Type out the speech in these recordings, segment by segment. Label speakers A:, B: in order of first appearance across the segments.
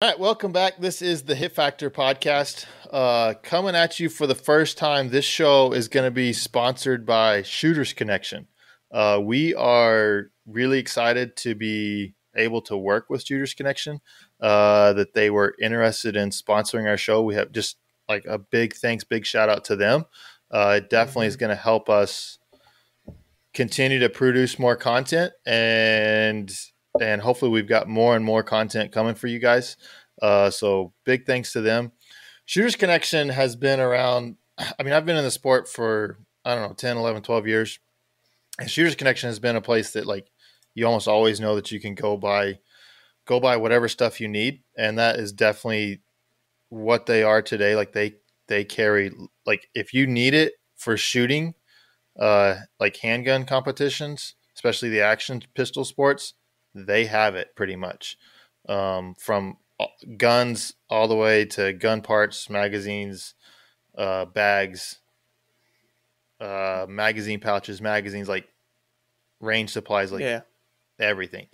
A: All right, welcome back. This is the Hit Factor podcast. Coming at you for the first time. This show is going to be sponsored by Shooters Connection. We are really excited to be able to work with Shooters Connection, that they were interested in sponsoring our show. We have just like a big thanks, big shout out to them. It definitely is going to help us continue to produce more content, and hopefully we've got more and more content coming for you guys. So big thanks to them. Shooters Connection has been around. I mean, I've been in the sport for, 10, 11, 12 years. And Shooters Connection has been a place that like you almost always know that you can go buy whatever stuff you need. And that is definitely what they are today. Like they carry, like if you need it for shooting, like handgun competitions, especially the action pistol sports, they have it pretty much. From guns all the way to gun parts, magazines, bags, magazine pouches, magazines, like range supplies, like everything.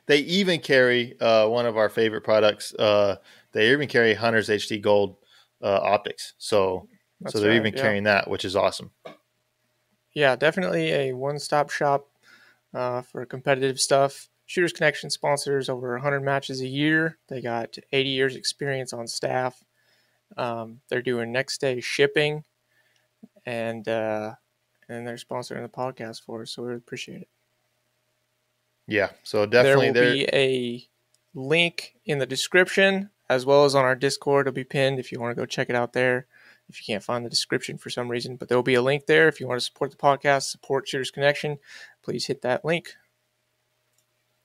A: They even carry one of our favorite products. They even carry Hunter's HD Gold optics. So they're even carrying that, which is awesome.
B: Yeah, definitely a one-stop shop for competitive stuff. Shooters Connection sponsors over 100 matches a year. They got 80 years experience on staff. They're doing next day shipping, and they're sponsoring the podcast for us, so we really appreciate it.
A: Yeah, so definitely
B: there will be a link in the description as well as on our Discord. It'll be pinned if you want to go check it out there. If you can't find the description for some reason, but there will be a link there. If you want to support the podcast, support Shooters Connection, please hit that link.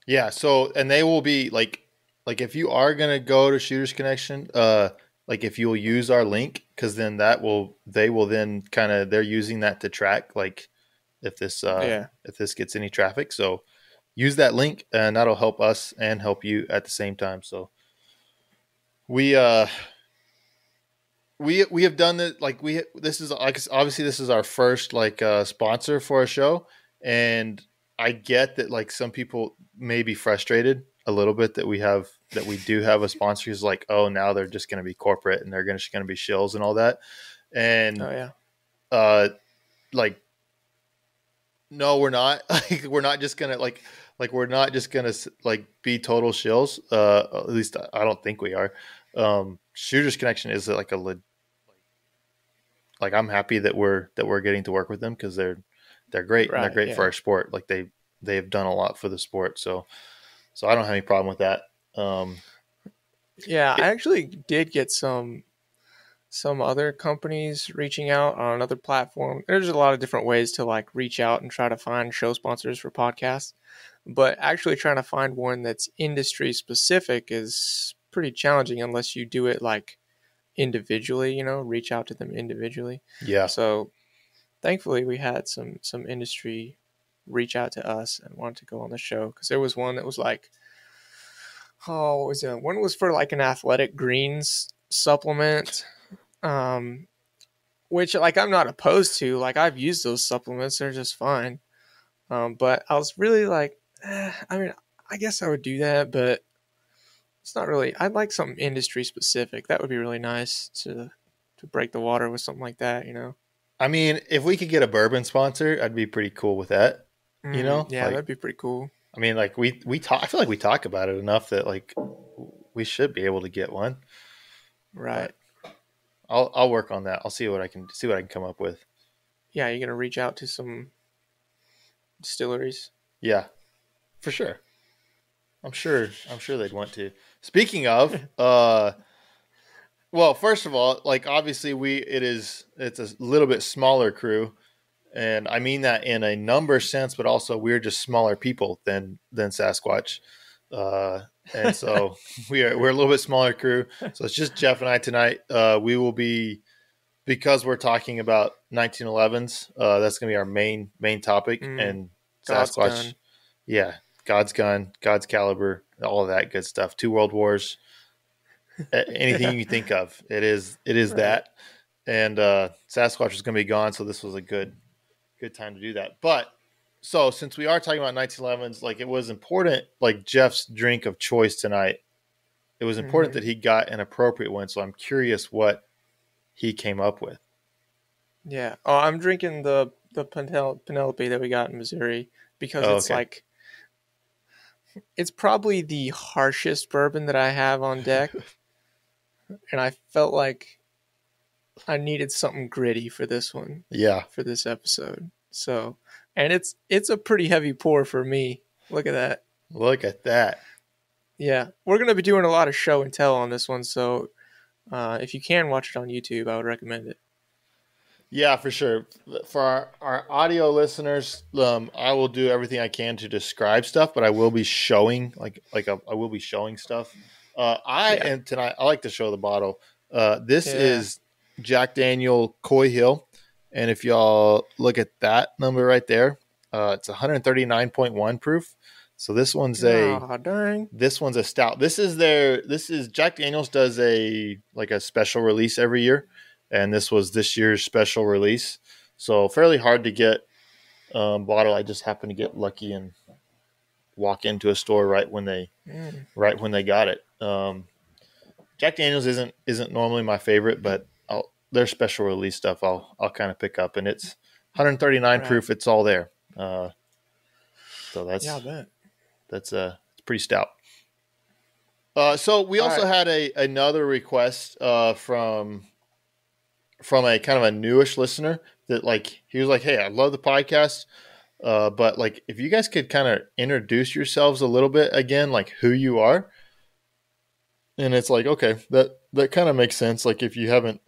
A: Yeah. So, and they will be like if you are going to go to Shooters Connection, like if you'll use our link, cause then they will then kind of, they're using that to track, like if this gets any traffic. So use that link and that'll help us and help you at the same time. So we have done it. Like this is like, obviously this is our first like sponsor for a show. And I get that like some people may be frustrated a little bit that we do have a sponsor who's like, oh, now they're just going to be corporate and they're just going to be shills and all that. And like, no, we're not. Like, we're not just gonna we're not just gonna like be total shills. At least I don't think we are. Shooters Connection is like like I'm happy that we're getting to work with them because they're great. Right, and they're great for our sport. Like they have done a lot for the sport. So I don't have any problem with that.
B: I actually did get some other companies reaching out on another platform. There's a lot of different ways to like reach out and try to find show sponsors for podcasts, but actually trying to find one that's industry specific is pretty challenging unless you do it like individually, reach out to them individually.
A: Yeah.
B: So thankfully we had some industry reach out to us and want to go on the show, because there was one that was like, what was it? One was for like an athletic greens supplement, which like I'm not opposed to. Like I've used those supplements; they're just fine. But I was really like, I mean, I guess I would do that, but it's not really. I'd like something industry specific. That would be really nice to break the water with something like that.
A: I mean, if we could get a bourbon sponsor, I'd be pretty cool with that.
B: Yeah, like, that'd be pretty cool.
A: I mean, like we talk. I feel like we talk about it enough that like we should be able to get one.
B: Right.
A: But I'll work on that. I'll see what I can come up with.
B: Yeah, you're gonna reach out to some distilleries.
A: Yeah, for sure. I'm sure they'd want to. Speaking of, well, first of all, like obviously it's a little bit smaller crew. And I mean that in a number sense, but also we're just smaller people than Sasquatch. And so we're a little bit smaller crew. So it's just Jeff and I tonight. We will be, because we're talking about 1911s. That's going to be our main topic. And
B: God's
A: Sasquatch. Gun. Yeah. God's gun, God's caliber, all of that good stuff. 2 world wars, anything you think of. It is right. That. And Sasquatch was going to be gone. So this was a good time to do that. But so since we are talking about 1911s, like it was important, like Jeff's drink of choice tonight it was important that he got an appropriate one. So I'm curious what he came up with.
B: Yeah. Oh, I'm drinking the Penelope that we got in Missouri because it's like, it's probably the harshest bourbon that I have on deck. And I felt like I needed something gritty for this one.
A: Yeah.
B: For this episode. So, and it's a pretty heavy pour for me. Look at that.
A: Look at that.
B: Yeah. We're going to be doing a lot of show and tell on this one. So, if you can watch it on YouTube, I would recommend it.
A: Yeah, for sure. For our audio listeners, I will do everything I can to describe stuff, but I will be showing I will be showing stuff. And tonight I like to show the bottle. This is Jack Daniel Coy Hill, and if y'all look at that number right there, it's 139.1 proof. So this one's this one's a stout. This is Jack Daniel's does a special release every year. And this was this year's special release. So fairly hard to get bottle. I just happened to get lucky and walk into a store right when they got it. Jack Daniel's isn't normally my favorite, but their special release stuff I'll kind of pick up, and it's 139 proof. It's all there. So that's it's pretty stout. So we also had another request from a kind of a newish listener that he was like, "Hey, I love the podcast, but if you guys could kind of introduce yourselves a little bit again, who you are." And it's okay, that kind of makes sense. If you haven't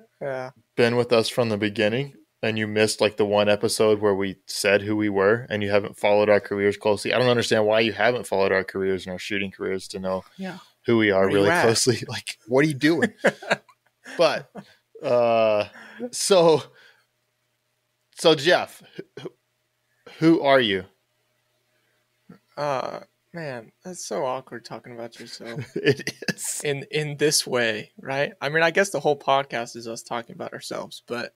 A: been with us from the beginning and you missed the one episode where we said who we were and you haven't followed our careers closely, I don't understand why you haven't followed our careers and our shooting careers to know who we are really closely. What are you doing? But so Jeff, who are you?
B: Man, that's so awkward talking about yourself.
A: It is
B: in this way, right? I mean, I guess the whole podcast is us talking about ourselves, but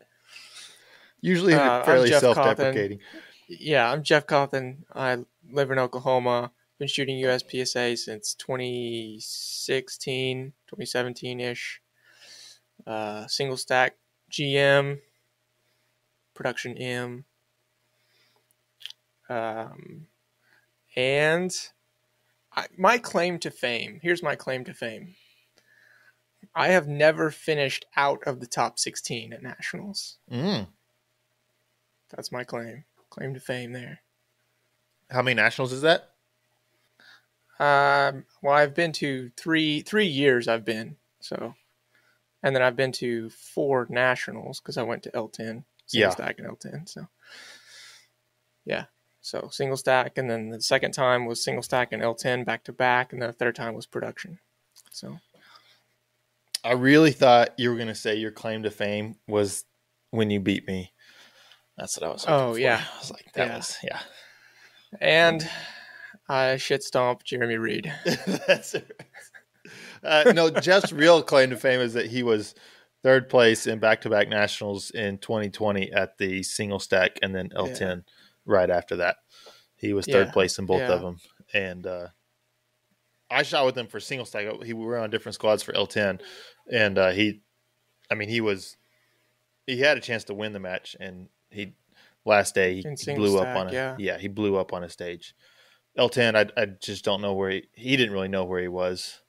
A: usually fairly self-deprecating.
B: Yeah, I'm Jeff Cawthon. I live in Oklahoma. Been shooting USPSA since 2016, 2017-ish. Single stack GM, production M, and my claim to fame. Here's my claim to fame. I have never finished out of the top 16 at nationals. That's my claim to fame there.
A: How many nationals is that?
B: Well, I've been to three years. I've been so. And then I've been to 4 nationals because I went to L10, single stack and L10. So, so single stack. And then the second time was single stack and L10 back to back. And then the third time was production. So,
A: I really thought you were going to say your claim to fame was when you beat me. That's what I was hoping for.
B: Yeah.
A: I was like, that was.
B: And I shit stomped Jeremy Reid.
A: That's it. No, Jeff's real claim to fame is that he was third place in back-to-back nationals in 2020 at the single stack and then L10 right after that. He was third place in both of them. And I shot with him for single stack. We were on different squads for L10. And he had a chance to win the match. And last day, he blew up on he blew up on a stage. L10, I just don't know where he didn't really know where he was.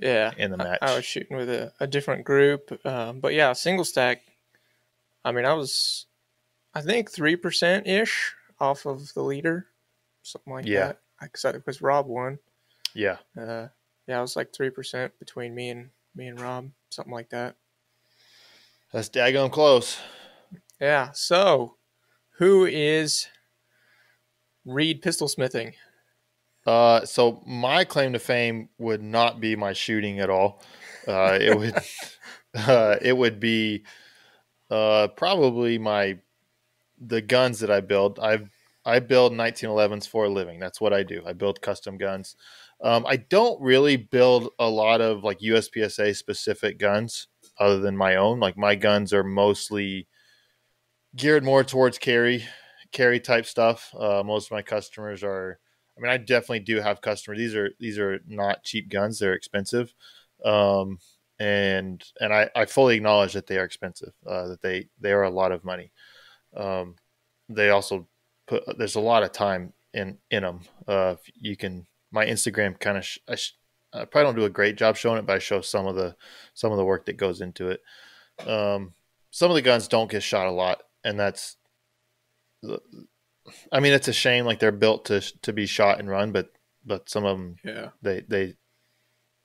A: In the match.
B: I was shooting with a different group. But single stack, I mean, I was, I think 3%-ish off of the leader. Something like that. Because Rob won. I was 3% between me and Rob. Something like that.
A: That's daggone close.
B: Yeah. So, who is Reed Pistolsmithing?
A: So my claim to fame would not be my shooting at all. It would be probably the guns that I build. I build 1911s for a living. That's what I do. I build custom guns. I don't really build a lot of USPSA specific guns other than my own. My guns are mostly geared more towards carry type stuff. Most of my customers are. I mean, I definitely do have customers. These are not cheap guns. They're expensive. I fully acknowledge that they are expensive, that they are a lot of money. They also there's a lot of time in them. You can, my Instagram kind of, I probably don't do a great job showing it, but I show some of the work that goes into it. Some of the guns don't get shot a lot, and that's, I mean, it's a shame. Like, they're built to be shot and run, but some of them,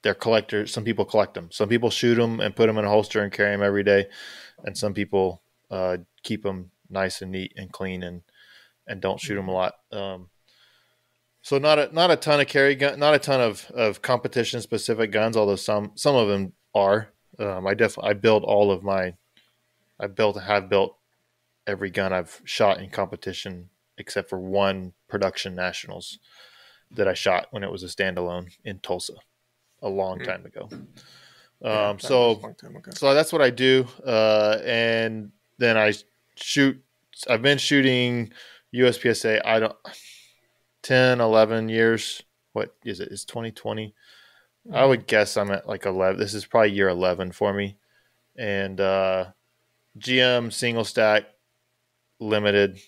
A: they're collectors. Some people collect them. Some people shoot them and put them in a holster and carry them every day, and some people keep them nice and neat and clean and don't shoot them a lot. So not a ton of carry gun, not a ton of competition specific guns, although some of them are. I build all of my, have built every gun I've shot in competition except for one production nationals that I shot when it was a standalone in Tulsa a long time ago. So that's what I do. And then I shoot. I've been shooting USPSA. 10, 11 years. What is it? It's 2020. I would guess I'm at like 11. This is probably year 11 for me. And GM single stack limited.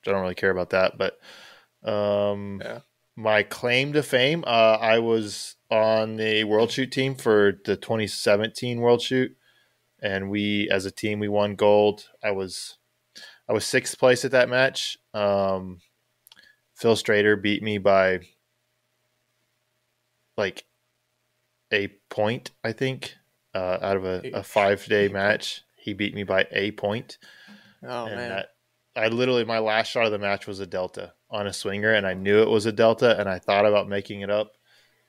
A: I don't really care about that, but my claim to fame, I was on the World Shoot team for the 2017 World Shoot, and we, as a team, we won gold. I was 6th place at that match. Phil Strader beat me by like a point, I think, out of a 5-day match. He beat me by a point.
B: Oh, and man.
A: I literally, my last shot of the match was a delta on a swinger, and I knew it was a delta, and I thought about making it up.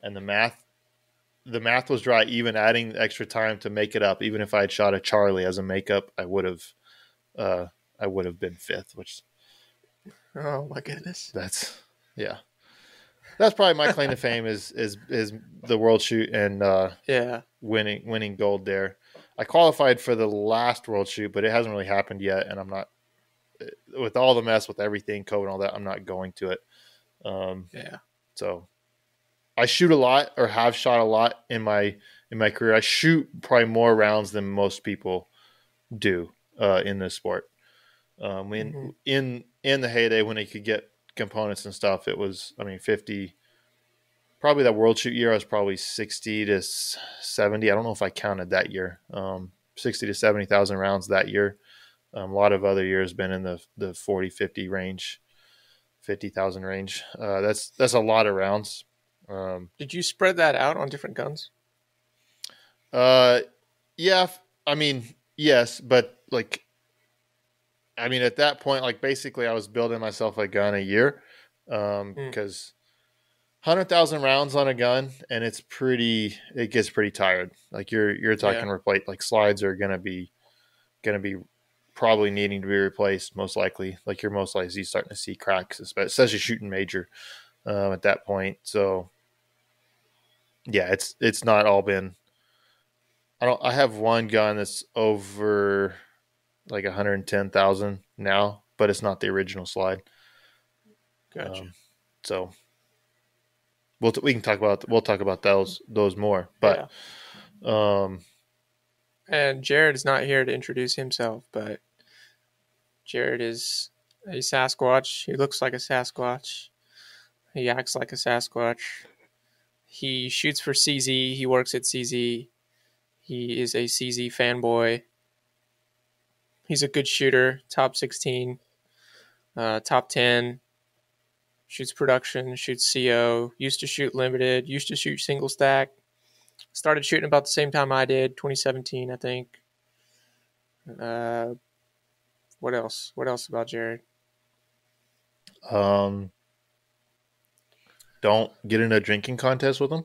A: And the math was right. Even adding extra time to make it up, even if I had shot a Charlie as a makeup, I would have been 5th, which,
B: oh my goodness.
A: That's probably my claim to fame is the World Shoot and winning gold there. I qualified for the last World Shoot, but it hasn't really happened yet, and I'm not, with all the mess with everything, COVID and all that, I'm not going to it. So I shoot a lot, or have shot a lot in my career. I shoot probably more rounds than most people do in this sport. In the heyday when they could get components and stuff, it was, 50, probably that World Shoot year, I was probably 60 to 70. I don't know if I counted that year. 60 to 70,000 rounds that year. A lot of other years been in the 40, 50 range, 50,000 range. That's a lot of rounds.
B: Did you spread that out on different guns?
A: Yeah. Yes, but at that point, basically I was building myself a gun a year, because 100,000 rounds on a gun, and it gets pretty tired. You're talking replace, slides are going to be probably needing to be replaced, most likely. You're most likely starting to see cracks, especially shooting major at that point. So yeah, it's not all been, I have one gun that's over 110,000 now, but it's not the original slide.
B: Gotcha.
A: So we can talk about those more, but
B: and Jared is not here to introduce himself, but Jared is a Sasquatch. He looks like a Sasquatch. He acts like a Sasquatch. He shoots for CZ. He works at CZ. He is a CZ fanboy. He's a good shooter, top 16, top 10, shoots production, shoots CO, used to shoot limited, used to shoot single stack. Started shooting about the same time I did, 2017, I think. What else? What else about Jared?
A: Don't get in a drinking contest with him.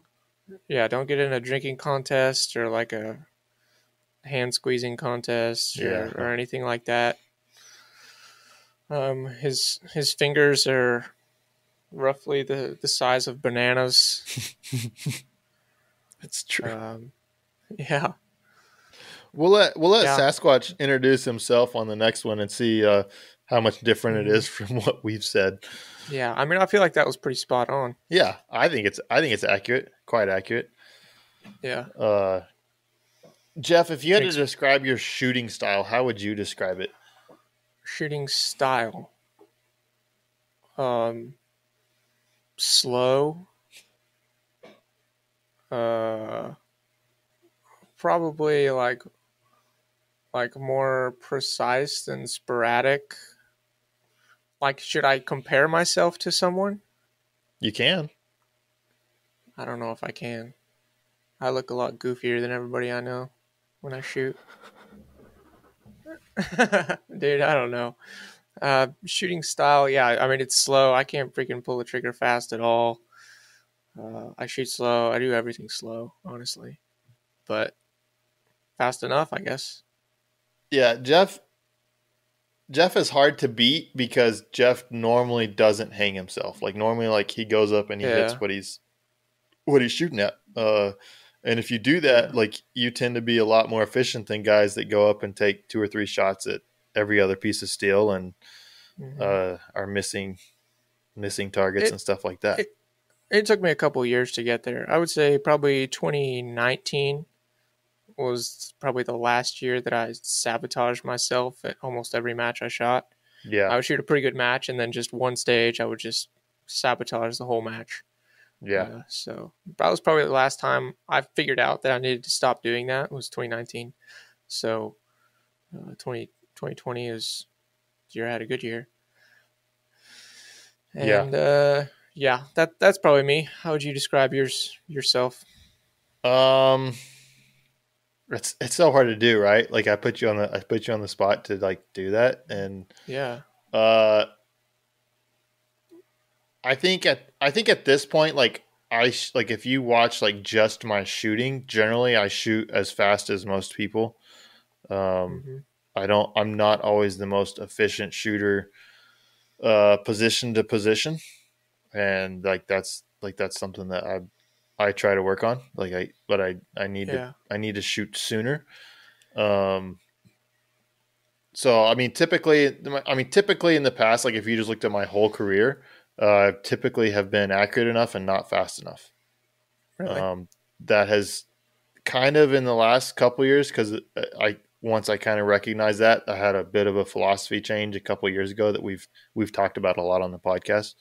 B: Yeah, don't get in a drinking contest or a hand squeezing contest or anything like that. His fingers are roughly the size of bananas.
A: That's true.
B: Yeah.
A: We'll let Sasquatch introduce himself on the next one and see how much different it is from what we've said.
B: Yeah, I feel like that was pretty spot on.
A: Yeah, I think it's accurate, quite accurate.
B: Yeah.
A: Jeff, if you had to
B: Makes
A: describe your shooting style, how would you describe it?
B: shooting style. Um, Slow. Uh, Probably like more precise than sporadic. Like, should I compare myself to someone?
A: You can.
B: I don't know if I can. I look a lot goofier than everybody I know when I shoot. Dude, I don't know. Shooting style, yeah. I mean, it's slow. I can't freaking pull the trigger fast at all. I shoot slow. I do everything slow, honestly, but fast enough, I guess.
A: Yeah, Jeff is hard to beat because Jeff normally doesn't hang himself. Like normally, like he goes up and he hits
B: Yeah,
A: what he's shooting at. And if you do
B: yeah.
A: that, like you tend to be a lot more efficient than guys that go up and take 2 or 3 shots at every other piece of steel and
B: hmm
A: are missing targets and
B: It
A: stuff like that.
B: it it took me a couple years to get there. I would say probably 2019 was probably the last year that I sabotaged myself at almost every match I shot.
A: Yeah,
B: I would shoot a pretty good match, and then just one stage, I would just sabotage the whole match.
A: yeah,
B: So that was probably the last time I figured out that I needed to stop doing that. Was 2019. So 2020 is the year I had a good year,
A: yeah.
B: and yeah, that's probably me. How would you describe yourself?
A: Um, it's so hard to do, right? Like I put you on the spot to like do that, and
B: Yeah,
A: uh, I think at this point, like like if you watch like just my shooting, generally I shoot as fast as most people. Um,
B: hmm
A: I'm not always the most efficient shooter, position to position, and like that's something that I try to work on. But I need to
B: yeah,
A: shoot sooner. Um, so typically in the past, like if you just looked at my whole career, I typically have been accurate enough and not fast enough.
B: really,
A: Um, that has kind of in the last couple years because I once I kind of recognized that I had a bit of a philosophy change a couple years ago that we've talked about a lot on the podcast,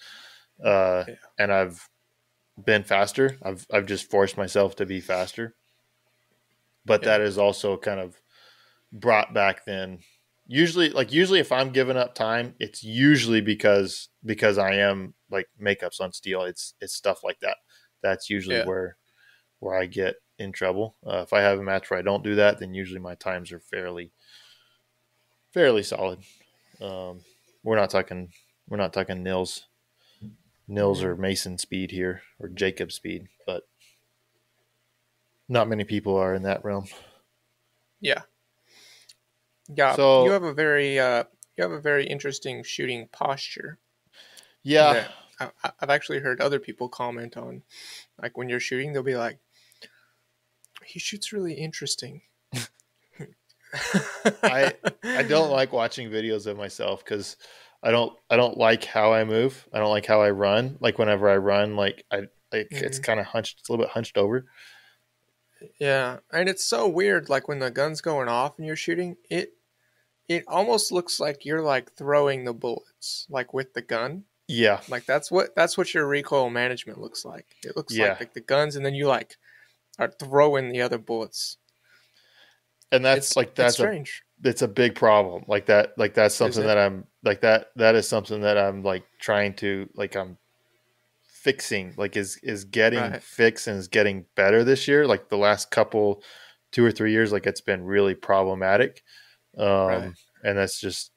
A: uh,
B: yeah,
A: and I've been faster. I've just forced myself to be faster, but
B: yeah,
A: that is also kind of brought back then. Usually if I'm giving up time, it's usually because I am like makeups on steel. It's stuff like that. That's usually
B: yeah,
A: where I get in trouble. If I have a match where I don't do that, then usually my times are fairly solid. Um, we're not talking Nils
B: hmm
A: or Mason speed here or Jacob speed, but not many people are in that realm.
B: yeah, yeah.
A: So
B: You have a very interesting shooting posture
A: yeah,
B: that I've actually heard other people comment on. Like when you're shooting, they'll be like, "He shoots really interesting."
A: I I don't like watching videos of myself because I don't like how I move. I don't like how I run. Like whenever I run, it's
B: Mhm.
A: kind of hunched. It's a little bit hunched over.
B: Yeah, and it's so weird. Like when the gun's going off and you're shooting, it almost looks like you're like throwing the bullets, like with the gun.
A: Yeah,
B: Like that's what your recoil management looks like. It looks
A: yeah,
B: like the guns, and then you like are throwing the other bullets.
A: and
B: It's it's strange,
A: it's a big problem. Like that's
B: is
A: something
B: it?
A: that I'm like that is something that I'm like trying to like I'm fixing. Like is getting
B: Right,
A: fixed and is getting better this year. Like the last couple 2 or 3 years, like it's been really problematic.
B: right,
A: And that's just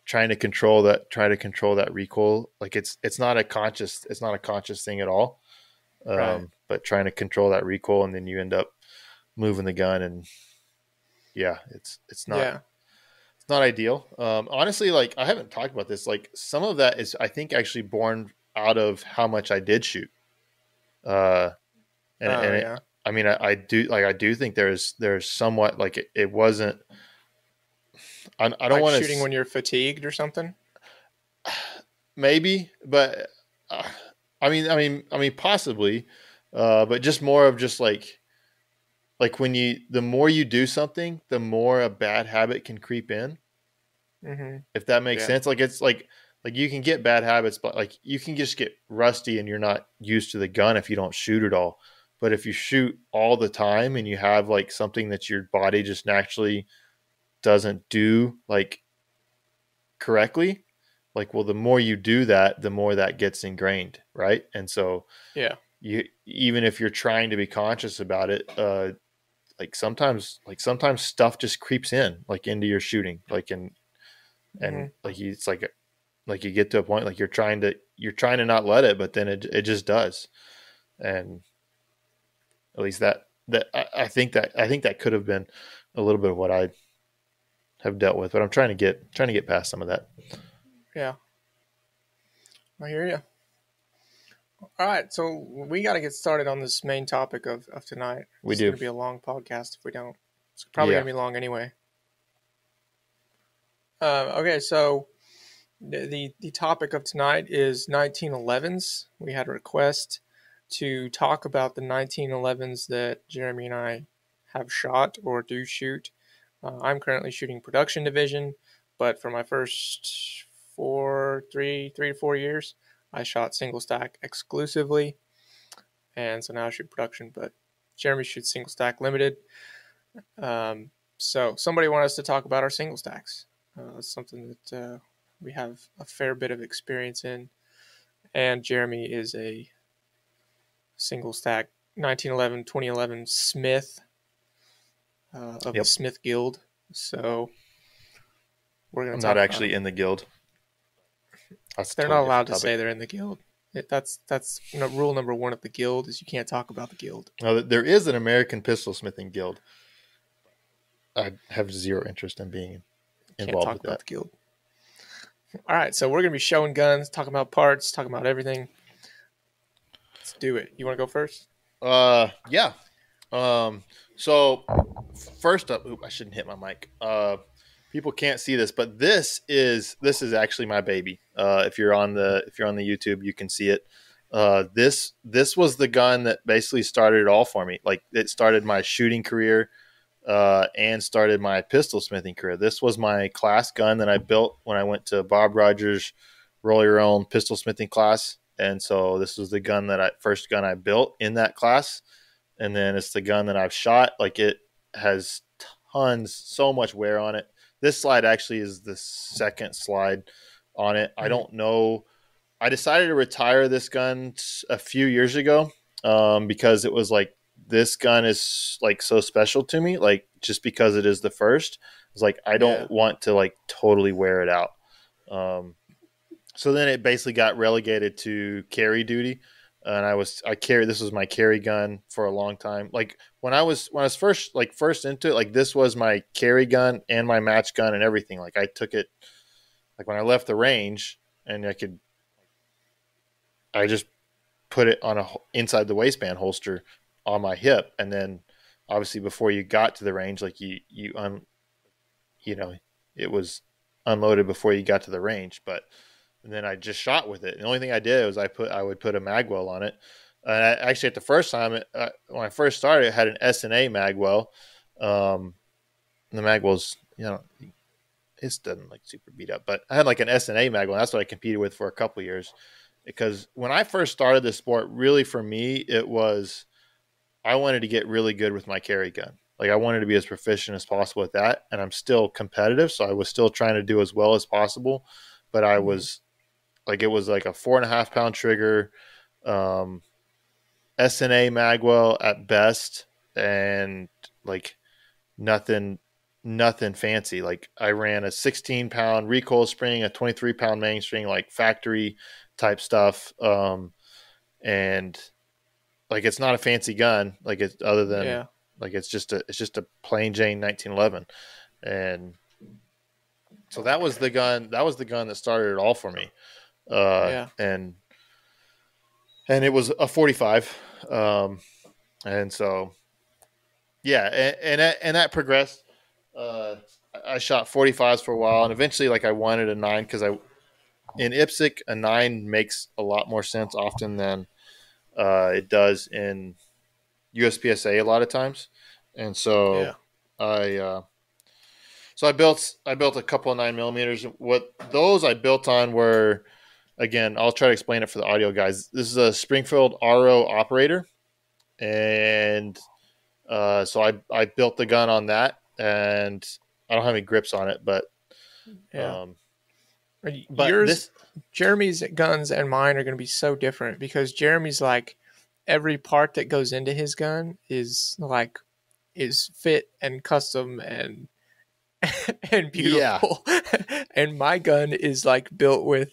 A: try to control that recoil. Like it's not a conscious thing at all.
B: right.
A: But trying to control that recoil and then you end up moving the gun and yeah,
B: Yeah.
A: it's not ideal. Honestly, like I haven't talked about this. Like some of that is I think actually born out of how much I did shoot. Uh,
B: Oh
A: and
B: yeah.
A: I mean, I do think there's somewhat like it wasn't. I don't
B: Like
A: want
B: shooting
A: to
B: when you're fatigued or something.
A: maybe, but uh, possibly, but just more of just like. like the more you do something, the more a bad habit can creep in.
B: Mm-hmm.
A: If that makes
B: Yeah.
A: sense. Like it's like you can get bad habits, but like you can just get rusty and you're not used to the gun if you don't shoot at all. But if you shoot all the time and you have like something that your body just naturally doesn't do like correctly, like well the more you do that, the more that gets ingrained, right? And so
B: Yeah.
A: you even if you're trying to be conscious about it, like sometimes stuff just creeps in like into your shooting, like and
B: Mm-hmm.
A: like it's like you get to a point like you're trying to not let it, but then it just does. And at least I think that could have been a little bit of what I have dealt with, but I'm trying to get past some of that.
B: Yeah. I hear you. All right, so we got to get started on this main topic of tonight.
A: We
B: It's
A: do.
B: going to be a long podcast if we don't. It's probably
A: Yeah.
B: going to be long anyway. Okay, so the topic of tonight is 1911s. We had a request to talk about the 1911s that Jeremy and I have shot or do shoot. I'm currently shooting production division, but for my first 3 to 4 years, I shot single stack exclusively, and so now I shoot production. But Jeremy shoots single stack limited. So somebody wanted us to talk about our single stacks. It's something that we have a fair bit of experience in, and Jeremy is a single stack 1911 2011 Smith of the
A: Yep.
B: Smith Guild. So we're going
A: I'm
B: to
A: not
B: talk about
A: actually
B: them.
A: in the guild. That's a
B: They're
A: totally
B: not allowed
A: different
B: to
A: topic.
B: say they're in the guild. That's rule number one of the guild is you can't talk about the guild.
A: Now, there is an American pistol smithing guild. I have zero interest in being
B: Can't
A: involved
B: talk
A: with
B: about
A: that.
B: the guild. All right, so we're going to be showing guns, talking about parts, talking about everything. Let's do it. You want to go first?
A: Yeah. So first up, I shouldn't hit my mic. People can't see this, but this is actually my baby. If you're on the YouTube, you can see it. This was the gun that basically started it all for me. Like it started my shooting career, and started my pistol smithing career. This was my class gun that I built when I went to Bob Rogers' roll your own pistol smithing class. And so this was the first gun I built in that class. And then it's the gun that I've shot. Like it has so much wear on it. This slide actually is the second slide on it. I don't know. I decided to retire this gun a few years ago, because it was like, this gun is like so special to me, like just because it is the first. It's like I don't want to like totally wear it out. So then it basically got relegated to carry duty, and this was my carry gun for a long time. Like when I was first into it, like this was my carry gun and my match gun and everything. Like I took it, like when I left the range, and I just put it on inside the waistband holster on my hip, and then obviously before you got to the range, like it was unloaded before you got to the range. But and then I just shot with it. And the only thing I did was I would put a magwell on it. Actually, at the first time, when I first started, it had an S&A magwell. The magwell's, it doesn't like super beat up, but I had like an S&A magwell. And that's what I competed with for a couple of years. Because when I first started this sport, really for me, it was I wanted to get really good with my carry gun. Like I wanted to be as proficient as possible with that, and I'm still competitive, so I was still trying to do as well as possible. But I was like, it was like a 4.5 pound trigger, S&A magwell at best, and like nothing fancy. Like I ran a 16-pound recoil spring, a 23-pound mainspring, like factory type stuff, and like it's not a fancy gun, like it's other than like it's just a plain Jane 1911. And so that was the gun that started it all for me. And it was a 45. And so and that progressed. I shot 45s for a while, and eventually like I wanted a 9, because in IPSC a 9 makes a lot more sense often than it does in USPSA a lot of times. And
B: Yeah.
A: I uh, I built a couple of 9mm. What those I built on were, again, I'll try to explain it for the audio guys. This is a Springfield RO operator, and so I built the gun on that, and I don't have any grips on it,
B: Yeah.
A: um, but
B: Yours,
A: this,
B: Jeremy's guns and mine are going to be so different because Jeremy's like every part that goes into his gun is fit and custom and and
A: yeah,
B: beautiful. And my gun is like built with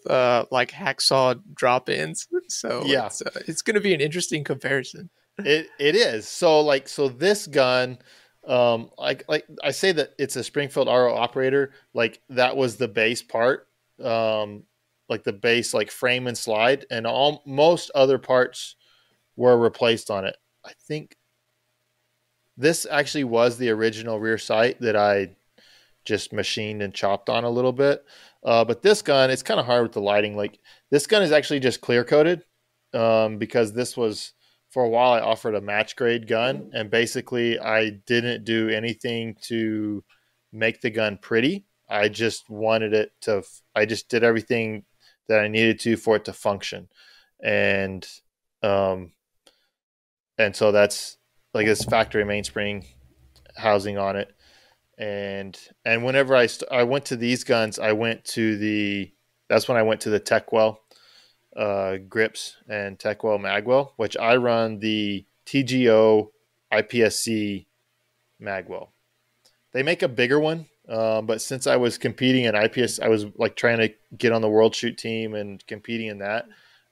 B: like hacksaw drop-ins. So
A: yeah,
B: it's going to be an interesting comparison.
A: it is. So this gun, like I say that it's a Springfield RO operator. Like that was the base part, like the base like frame and slide, and all most other parts were replaced on it. I think this actually was the original rear sight that I just machined and chopped on a little bit. But this gun, it's kind of hard with the lighting. Like this gun is actually just clear coated, because this was, for a while I offered a match grade gun, and basically I didn't do anything to make the gun pretty. I just wanted it to. I just did everything that I needed to for it to function, and um, so that's like this factory mainspring housing on it. And whenever I went to these guns, I went to the that's when I went to the Techwell grips and Techwell Magwell, which I run the TGO IPSC Magwell. They make a bigger one, but since I was competing in IPS, I was like trying to get on the World Shoot team and competing in that.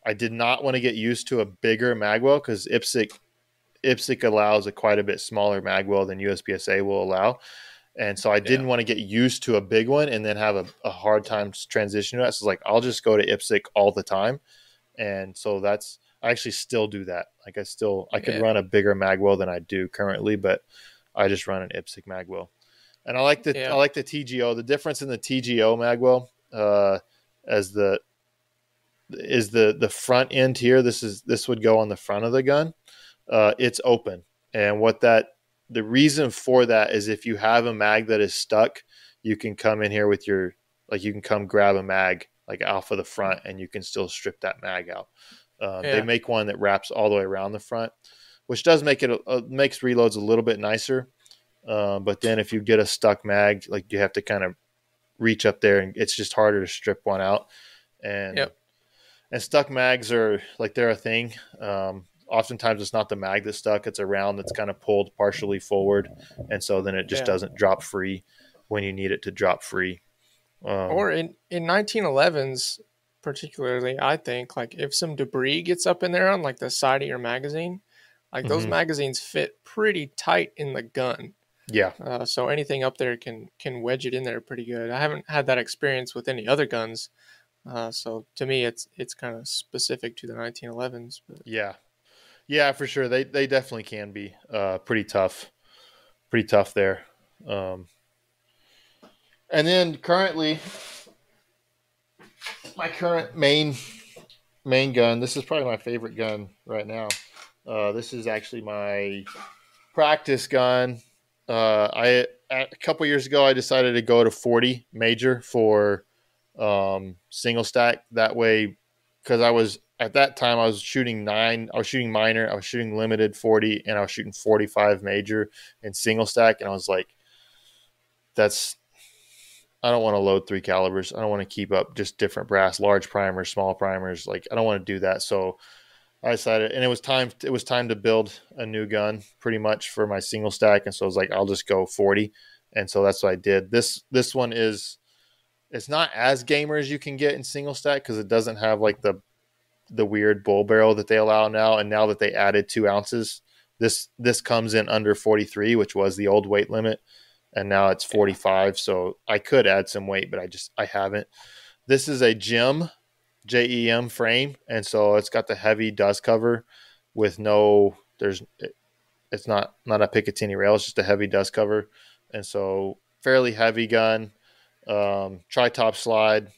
A: I did not want to get used to a bigger Magwell because IPSC allows a quite a bit smaller Magwell than USPSA will allow. And so I didn't want to get used to a big one and then have a hard time transitioning to that. So it's like, I'll just go to IPSC all the time. And so I actually still do that. Like I could run a bigger magwell than I do currently, but I just run an IPSC magwell. And I like the TGO. The difference in the TGO magwell, is the front end here. This would go on the front of the gun. It's open. And the reason for that is if you have a mag that is stuck, you can come in here with you can come grab a mag like off of the front and you can still strip that mag out. They make one that wraps all the way around the front, which does make makes reloads a little bit nicer. But then if you get a stuck mag, like you have to kind of reach up there and it's just harder to strip one out. And stuck mags are like, they're a thing. Oftentimes it's not the mag that's stuck, it's a round that's kind of pulled partially forward, and so then it just doesn't drop free when you need it to drop free.
B: Or in 1911s particularly, I think like if some debris gets up in there on like the side of your magazine, like those magazines fit pretty tight in the gun. So anything up there can wedge it in there pretty good. I haven't had that experience with any other guns, so to me it's kind of specific to the 1911s. But.
A: Yeah, for sure. They definitely can be pretty tough there. And then currently, my current main gun. This is probably my favorite gun right now. This is actually my practice gun. A couple years ago, I decided to go to 40 major for single stack. That way, because at that time I was shooting minor, I was shooting limited 40, and I was shooting 45 major and single stack. And I was like, I don't want to load 3 calibers. I don't want to keep up just different brass, large primers, small primers. Like, I don't want to do that. So I decided, and it was time to build a new gun pretty much for my single stack. And so I was like, I'll just go 40. And so that's what I did. This one it's not as gamer as you can get in single stack, because it doesn't have like the weird bull barrel that they allow now. And now that they added 2 ounces, this comes in under 43, which was the old weight limit. And now it's 45. So I could add some weight, but I haven't. This is a JEM frame. And so it's got the heavy dust cover with it's not a Picatinny rail. It's just a heavy dust cover. And so fairly heavy gun, tri-top slide.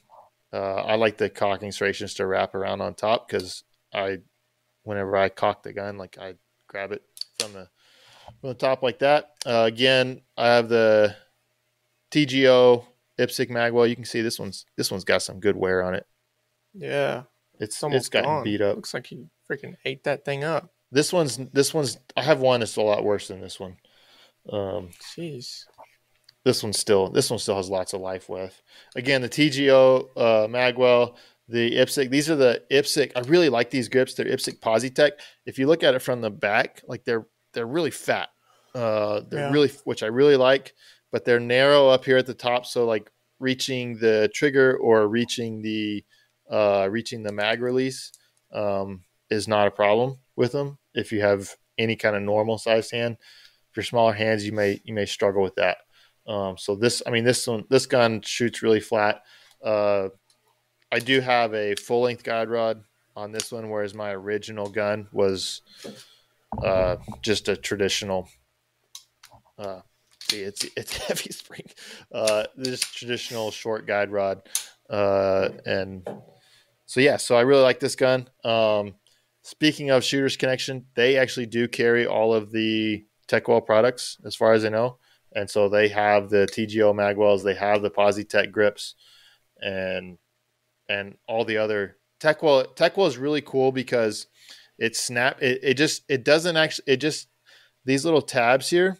A: I like the cocking serrations to wrap around on top, because whenever I cock the gun, like I grab it from the top like that. Again, I have the TGO IPSC magwell. You can see this one's got some good wear on it.
B: Yeah.
A: It's
B: almost
A: gotten
B: gone.
A: beat up.
B: Looks like he freaking ate that thing up.
A: This one's I have one that's a lot worse than this one.
B: Jeez.
A: This one still has lots of life with. Again, the TGO magwell, the IPSC. These are the IPSC. I really like these grips. They're IPSC Positech. If you look at it from the back, like they're really fat. Really, which I really like, but they're narrow up here at the top. So like reaching the trigger or reaching the mag release is not a problem with them. If you have any kind of normal sized hand, if you're smaller hands, you may struggle with that. So this gun shoots really flat. I do have a full length guide rod on this one, whereas my original gun was just a traditional. It's heavy spring. This traditional short guide rod, and so I really like this gun. Speaking of Shooters Connection, they actually do carry all of the Techwell products, as far as I know. And so they have the TGO magwells, they have the Positech grips, and all the other Techwell. Techwell is really cool because it doesn't actually, these little tabs here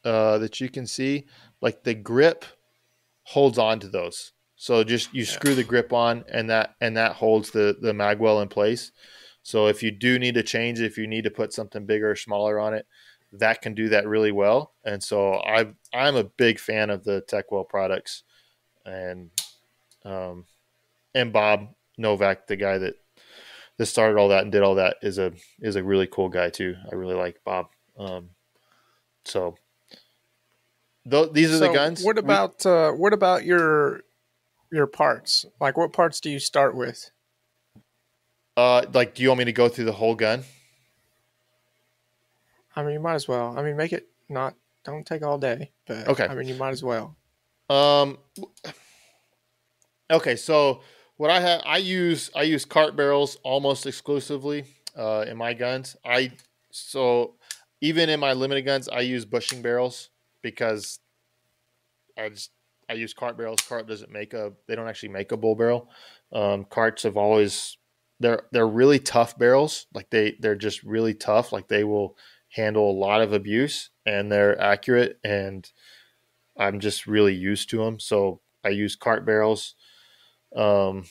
A: that you can see, like the grip holds on to those. So just you screw the grip on, and that holds the magwell in place. So if you do need to change it, if you need to put something bigger or smaller on it, that can do that really well. And so I'm a big fan of the Techwell products, and Bob Novak, the guy that started all that and did all that, is a really cool guy too. I really like Bob. These are the guns.
B: What about your parts? Like, what parts do you start with?
A: Like, do you want me to go through the whole gun?
B: I mean, you might as well. I mean, make it don't take all day, but
A: okay.
B: I mean, you might as well.
A: Okay, so what I use cart barrels almost exclusively in my guns. So even in my limited guns, I use bushing barrels because I use cart barrels. Cart doesn't they don't actually make a bull barrel. Carts have always, they're really tough barrels. Like they're just really tough. Like they will handle a lot of abuse, and they're accurate, and I'm just really used to them. So I use cart barrels. I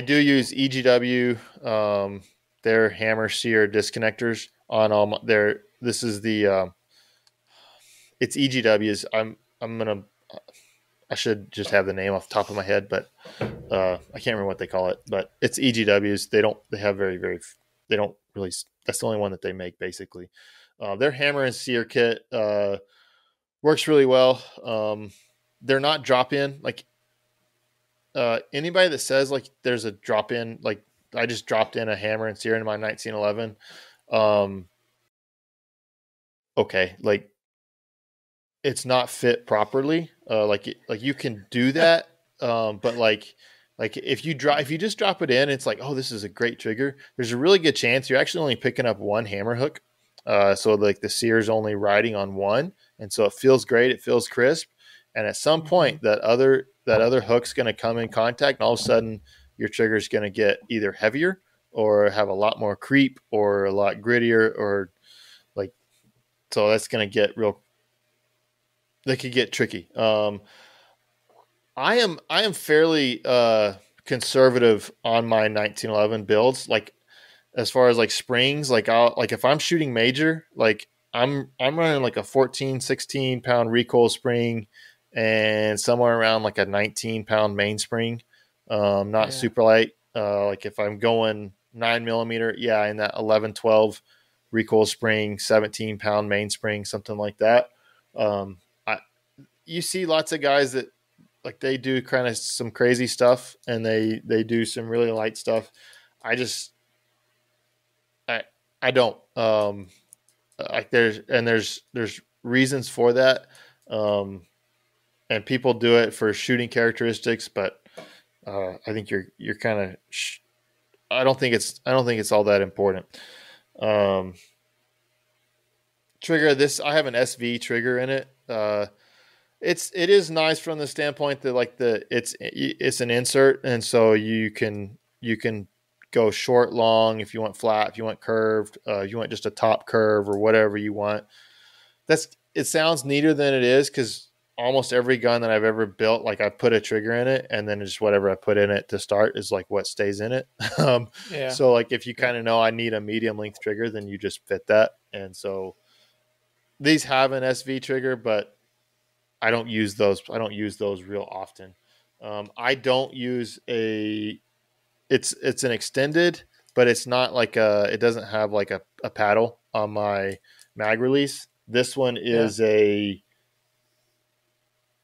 A: do use EGW, their hammer sear disconnectors on all their. This is the it's EGWs. I should just have the name off the top of my head, but I can't remember what they call it. But it's EGWs. They don't really. That's the only one that they make, basically. Their hammer and sear kit works really well. They're not drop in. Like anybody that says like there's a drop in, like I just dropped in a hammer and sear into my 1911. Okay, like it's not fit properly. Like you can do that, but like if you just drop it in, it's like, oh, this is a great trigger. There's a really good chance you're actually only picking up one hammer hook. So like the sear's only riding on one, and so it feels great. It feels crisp, and at some point that other hook's going to come in contact, and all of a sudden your trigger's going to get either heavier or have a lot more creep or a lot grittier, or like, so that's going to get real. They could get tricky. I am fairly conservative on my 1911 builds. Like as far as like springs, like if I'm shooting major, like I'm running like a 14, 16 pound recoil spring and somewhere around like a 19 pound mainspring. Not super light. Like if I'm going 9mm, in that 11, 12 recoil spring, 17 pound mainspring, something like that. You see lots of guys that like they do kind of some crazy stuff, and they do some really light stuff. I don't. Like there's reasons for that, and people do it for shooting characteristics, but I think you're kind of. I don't think it's all that important. trigger. I have an SV trigger in it. It is nice from the standpoint that like it's an insert, and so you can go short, long, if you want flat, if you want curved, if you want just a top curve or whatever you want. It sounds neater than it is because almost every gun that I've ever built, like I put a trigger in it, and then just whatever I put in it to start is like what stays in it.
B: Yeah.
A: So like if you kind of know I need a medium length trigger, then you just fit that. And so these have an SV trigger, but I don't use those. I don't use those real often. I don't use it's an extended, but it's not like it doesn't have like a paddle on my mag release. This one is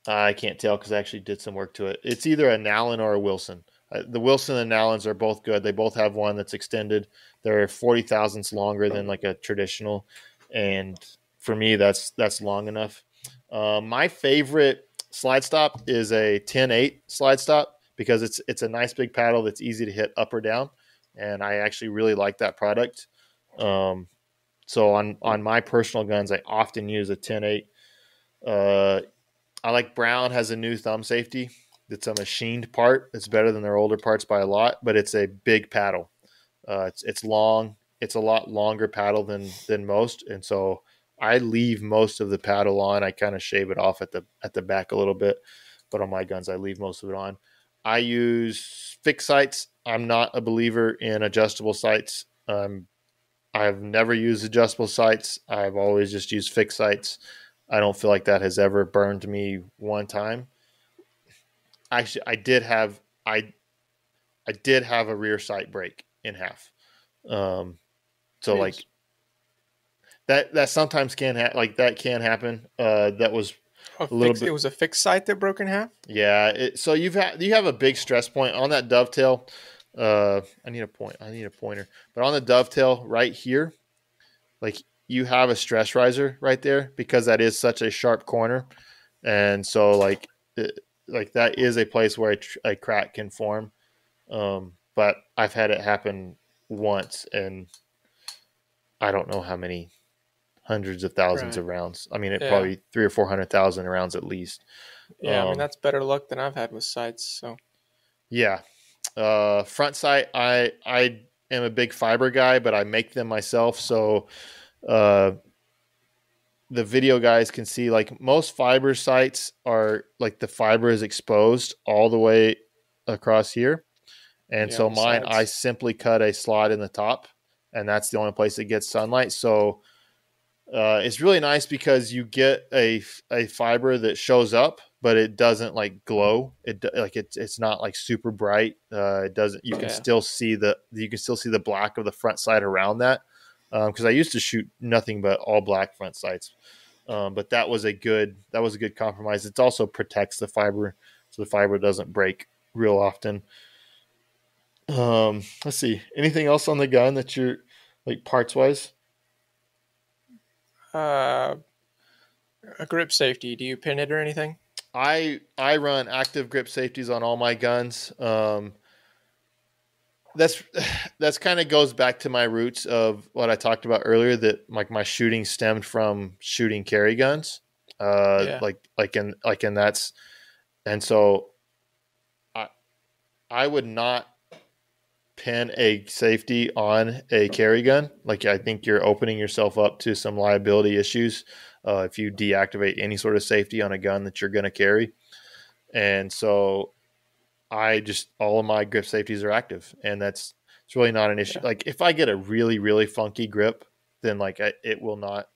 A: I can't tell because I actually did some work to it. It's either a Nallen or a Wilson. The Wilson and Nallens are both good. They both have one that's extended. They're 40 thousandths longer than like a traditional, and for me, that's long enough. My favorite slide stop is a 10-8 slide stop because it's a nice big paddle that's easy to hit up or down, and I actually really like that product. So on my personal guns, I often use a 10-8. I like Brown has a new thumb safety. It's a machined part. It's better than their older parts by a lot, but it's a big paddle. It's long. It's a lot longer paddle than most, and so I leave most of the paddle on. I kind of shave it off at the back a little bit, but on my guns I leave most of it on. I use fixed sights. I'm not a believer in adjustable sights. I've never used adjustable sights. I've always just used fixed sights. I don't feel like that has ever burned me one time. Actually, I did have a rear sight break in half. So
B: Jeez.
A: like that sometimes that can happen. That was a little bit.
B: It was a fixed sight that broke in half.
A: Yeah. So you have a big stress point on that dovetail. I need a pointer, but on the dovetail right here, like you have a stress riser right there because that is such a sharp corner, and so like that is a place where a crack can form. But I've had it happen once, and I don't know how many hundreds of thousands of rounds. I mean, it probably 300,000 or 400,000 rounds at least.
B: Yeah, I mean that's better luck than I've had with sights. So
A: yeah, front sight. I am a big fiber guy, but I make them myself. So the video guys can see like most fiber sights are like the fiber is exposed all the way across here. And so mine, I simply cut a slot in the top, and that's the only place that gets sunlight. So it's really nice because you get a fiber that shows up, but it doesn't like glow. It's not like super bright. It doesn't. You can still see the black of the front sight around that. Because I used to shoot nothing but all black front sights, but that was a good compromise. It also protects the fiber, so the fiber doesn't break real often. Let's see. Anything else on the gun that you're like parts wise?
B: A grip safety. Do you pin it or anything?
A: I run active grip safeties on all my guns. That's kind of goes back to my roots of what I talked about earlier, that like my shooting stemmed from shooting carry guns. And that's, and so I would not pin a safety on a carry gun. Like I think you're opening yourself up to some liability issues if you deactivate any sort of safety on a gun that you're going to carry. And so all of my grip safeties are active, and it's really not an issue. Yeah. Like if I get a really, really funky grip, then like it will not,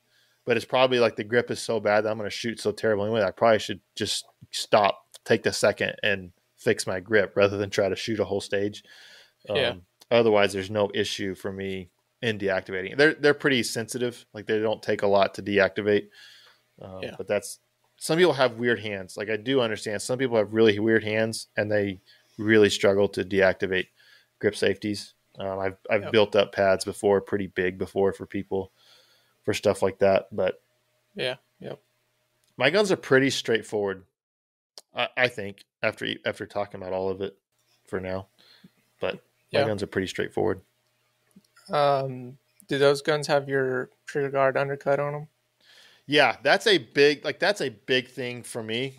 A: but it's probably like the grip is so bad that I'm going to shoot so terribly anyway. I probably should just stop, take the second and fix my grip rather than try to shoot a whole stage. Otherwise there's no issue for me in deactivating. They're pretty sensitive. Like they don't take a lot to deactivate. But that's, some people have weird hands. Like I do understand some people have really weird hands and they really struggle to deactivate grip safeties. I've built up pads before, pretty big before for people for stuff like that. But my guns are pretty straightforward. I think after talking about all of it for now, but my guns are pretty straightforward.
B: Do those guns have your trigger guard undercut on them?
A: Yeah, that's a big thing for me.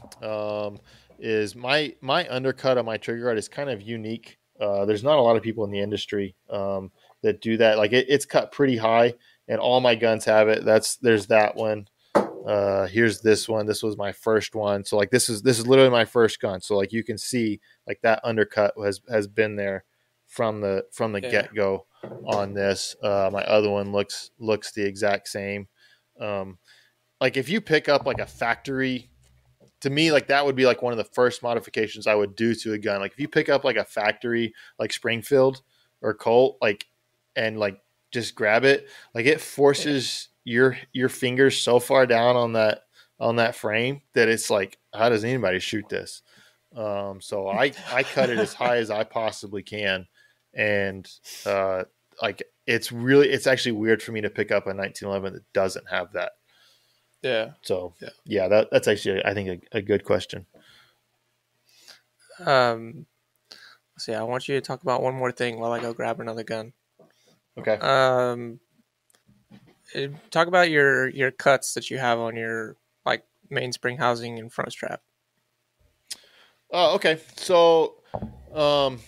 A: Is my undercut on my trigger guard is kind of unique. There's not a lot of people in the industry that do that. Like it's cut pretty high, and all my guns have it. There's that one. Here's this one. This was my first one. So like this is literally my first gun. So like you can see like that undercut has been there from the
B: Yeah.
A: get go on this. My other one looks the exact same. Um, like if you pick up like a factory, to me like that would be like one of the first modifications I would do to a gun. Like if you pick up like a factory like Springfield or Colt, like and like just grab it, like it forces your fingers so far down on that frame that it's like, how does anybody shoot this? So I cut it as high as I possibly can, and like it's actually weird for me to pick up a 1911 that doesn't have that.
B: Yeah.
A: So
B: Yeah.
A: yeah, that's actually I think a good question.
B: Um, so yeah, I want you to talk about one more thing while I go grab another gun.
A: Okay.
B: Talk about your cuts that you have on your like mainspring housing and front strap.
A: Oh, okay. So, um,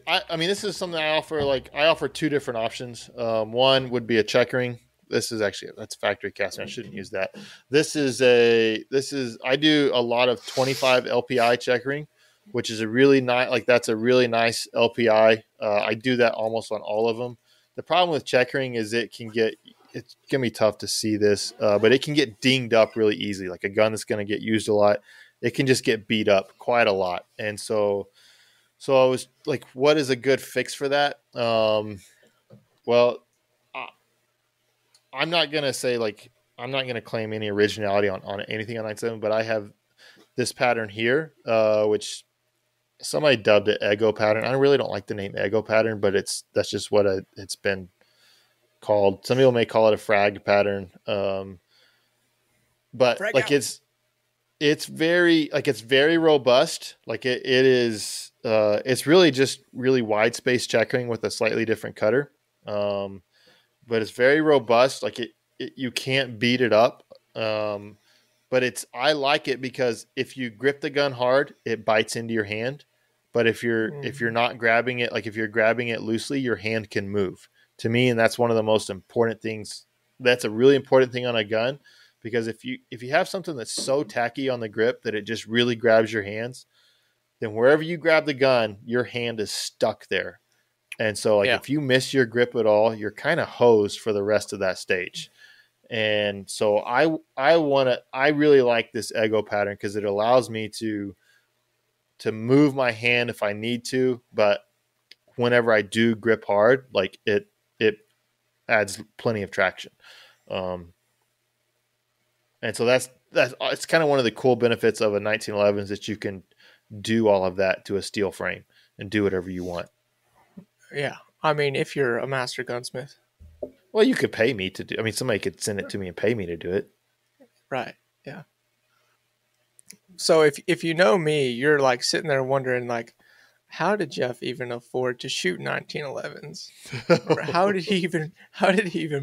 A: I mean, this is something I offer. Like, I offer two different options. One would be a checkering. That's factory casting. I shouldn't use that. I do a lot of 25 LPI checkering, which is a really nice. Like, that's a really nice LPI. I do that almost on all of them. The problem with checkering is it's gonna be tough to see this, but it can get dinged up really easy. Like a gun that's gonna get used a lot, it can just get beat up quite a lot. And so I was like, what is a good fix for that? Well, I, I'm not going to say like, I'm not going to claim any originality on anything on 97, but I have this pattern here, which somebody dubbed it Ego pattern. I really don't like the name Ego pattern, but that's just what it's been called. Some people may call it a frag pattern. But
B: Frag
A: like
B: out.
A: it's very robust. Like it is it's really just really wide space checkering with a slightly different cutter. But it's very robust. Like you can't beat it up. But I like it because if you grip the gun hard, it bites into your hand. But if you're not grabbing it, like if you're grabbing it loosely, your hand can move. To me, and that's one of the most important things. That's a really important thing on a gun, because if you have something that's so tacky on the grip that it just really grabs your hands, then wherever you grab the gun, your hand is stuck there. And so like
B: Yeah.
A: if you miss your grip at all, you're kind of hosed for the rest of that stage. And so I really like this Ego pattern because it allows me to move my hand if I need to, but whenever I do grip hard, like it adds plenty of traction. And so that's it's kind of one of the cool benefits of a 1911 is that you can do all of that to a steel frame and do whatever you want.
B: Yeah. I mean, if you're a master gunsmith.
A: Well, you could pay me to do. I mean, somebody could send it to me and pay me to do it.
B: Right. Yeah. So if you know me, you're like sitting there wondering like, how did Jeff even afford to shoot 1911s? Or how did he even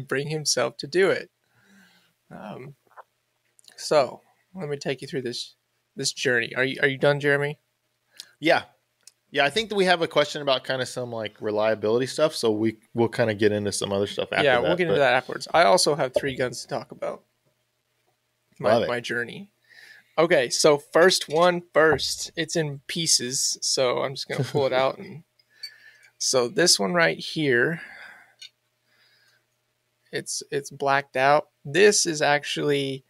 B: bring himself to do it? So let me take you through this journey. Are you done, Jeremy?
A: Yeah. Yeah, I think that we have a question about kind of some like reliability stuff, so we'll kind of get into some other stuff after that.
B: Yeah, we'll get into that afterwards. I also have 3 guns to talk about. My journey. Okay, so first one first. It's in pieces, so I'm just gonna pull it out. And so this one right here, it's blacked out. This is actually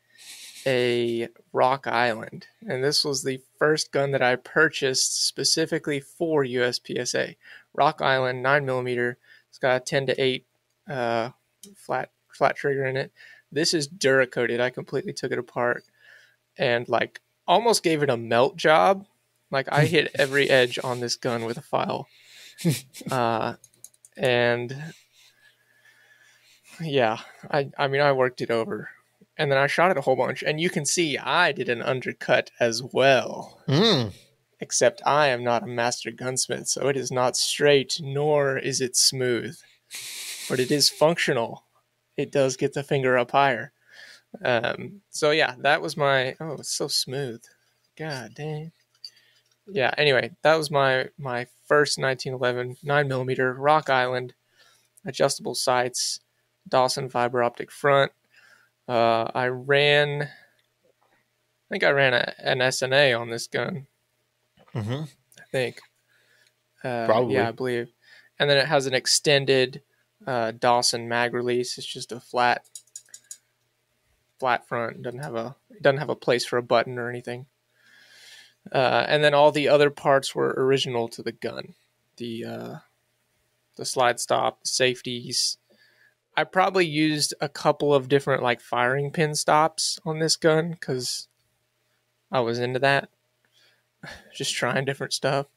B: a Rock Island, and this was the first gun that I purchased specifically for USPSA. Rock Island 9mm. It's got a 10-8 flat trigger in it. This is Duracoated. I completely took it apart and like almost gave it a melt job. Like I hit every edge on this gun with a file. And yeah, I mean, I worked it over. And then I shot it a whole bunch. And you can see I did an undercut as well. Except I am not a master gunsmith, so it is not straight, nor is it smooth. But it is functional. It does get the finger up higher. So yeah, that was my. Oh, it's so smooth. God dang. Yeah. Anyway, that was my first 1911 9mm Rock Island adjustable sights, Dawson fiber optic front. I think I ran an SNA on this gun.
A: Mm-hmm.
B: I think.
A: Probably.
B: Yeah, I believe. And then it has an extended Dawson mag release. It's just a flat front. It doesn't have a place for a button or anything. And then all the other parts were original to the gun. The slide stop, the safeties. I probably used a couple of different like firing pin stops on this gun because I was into that. Just trying different stuff.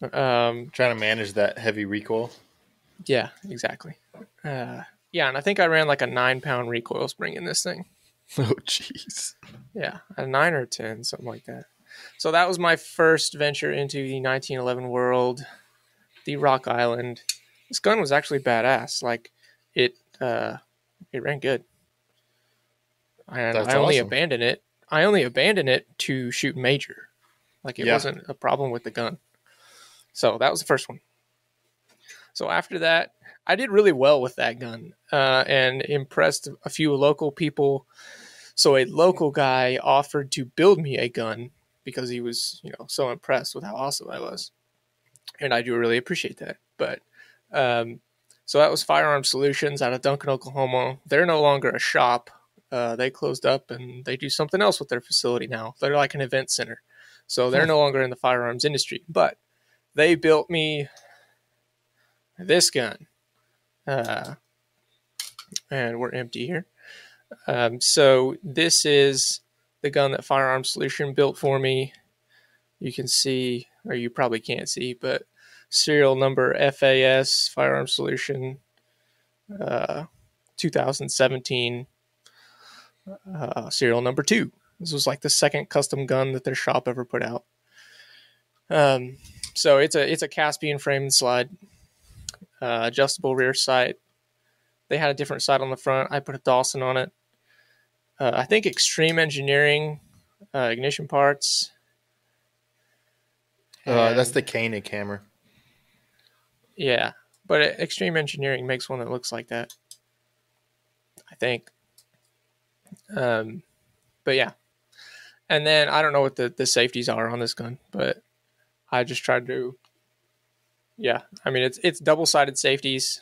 A: Trying to manage that heavy recoil.
B: Yeah, exactly. Yeah, and I think I ran like a 9-pound recoil spring in this thing.
A: Oh, jeez.
B: Yeah, a 9 or 10, something like that. So that was my first venture into the 1911 world, the Rock Island. This gun was actually badass. Like it ran good. And
A: That's
B: I only
A: awesome.
B: abandoned it. I only abandoned it to shoot major. Like it wasn't a problem with the gun. So that was the first one. So after that, I did really well with that gun and impressed a few local people. So a local guy offered to build me a gun because he was, so impressed with how awesome I was. And I do really appreciate that. But so that was Firearm Solutions out of Duncan, Oklahoma. They're no longer a shop. They closed up and they do something else with their facility now. They're like an event center. So they're no longer in the firearms industry. But they built me this gun. And we're empty here. So this is the gun that Firearm Solution built for me. You can see, or you probably can't see, but serial number FAS Firearm Solution 2017 serial number 2. This was like the second custom gun that their shop ever put out. So it's a Caspian frame and slide, adjustable rear sight. They had a different sight on the front. I put a Dawson on it. I think Extreme Engineering ignition parts.
A: That's the Koenig hammer.
B: Yeah, but Extreme Engineering makes one that looks like that, I think. But yeah. And then I don't know what the safeties are on this gun, but I just tried to, yeah. I mean, it's double-sided safeties,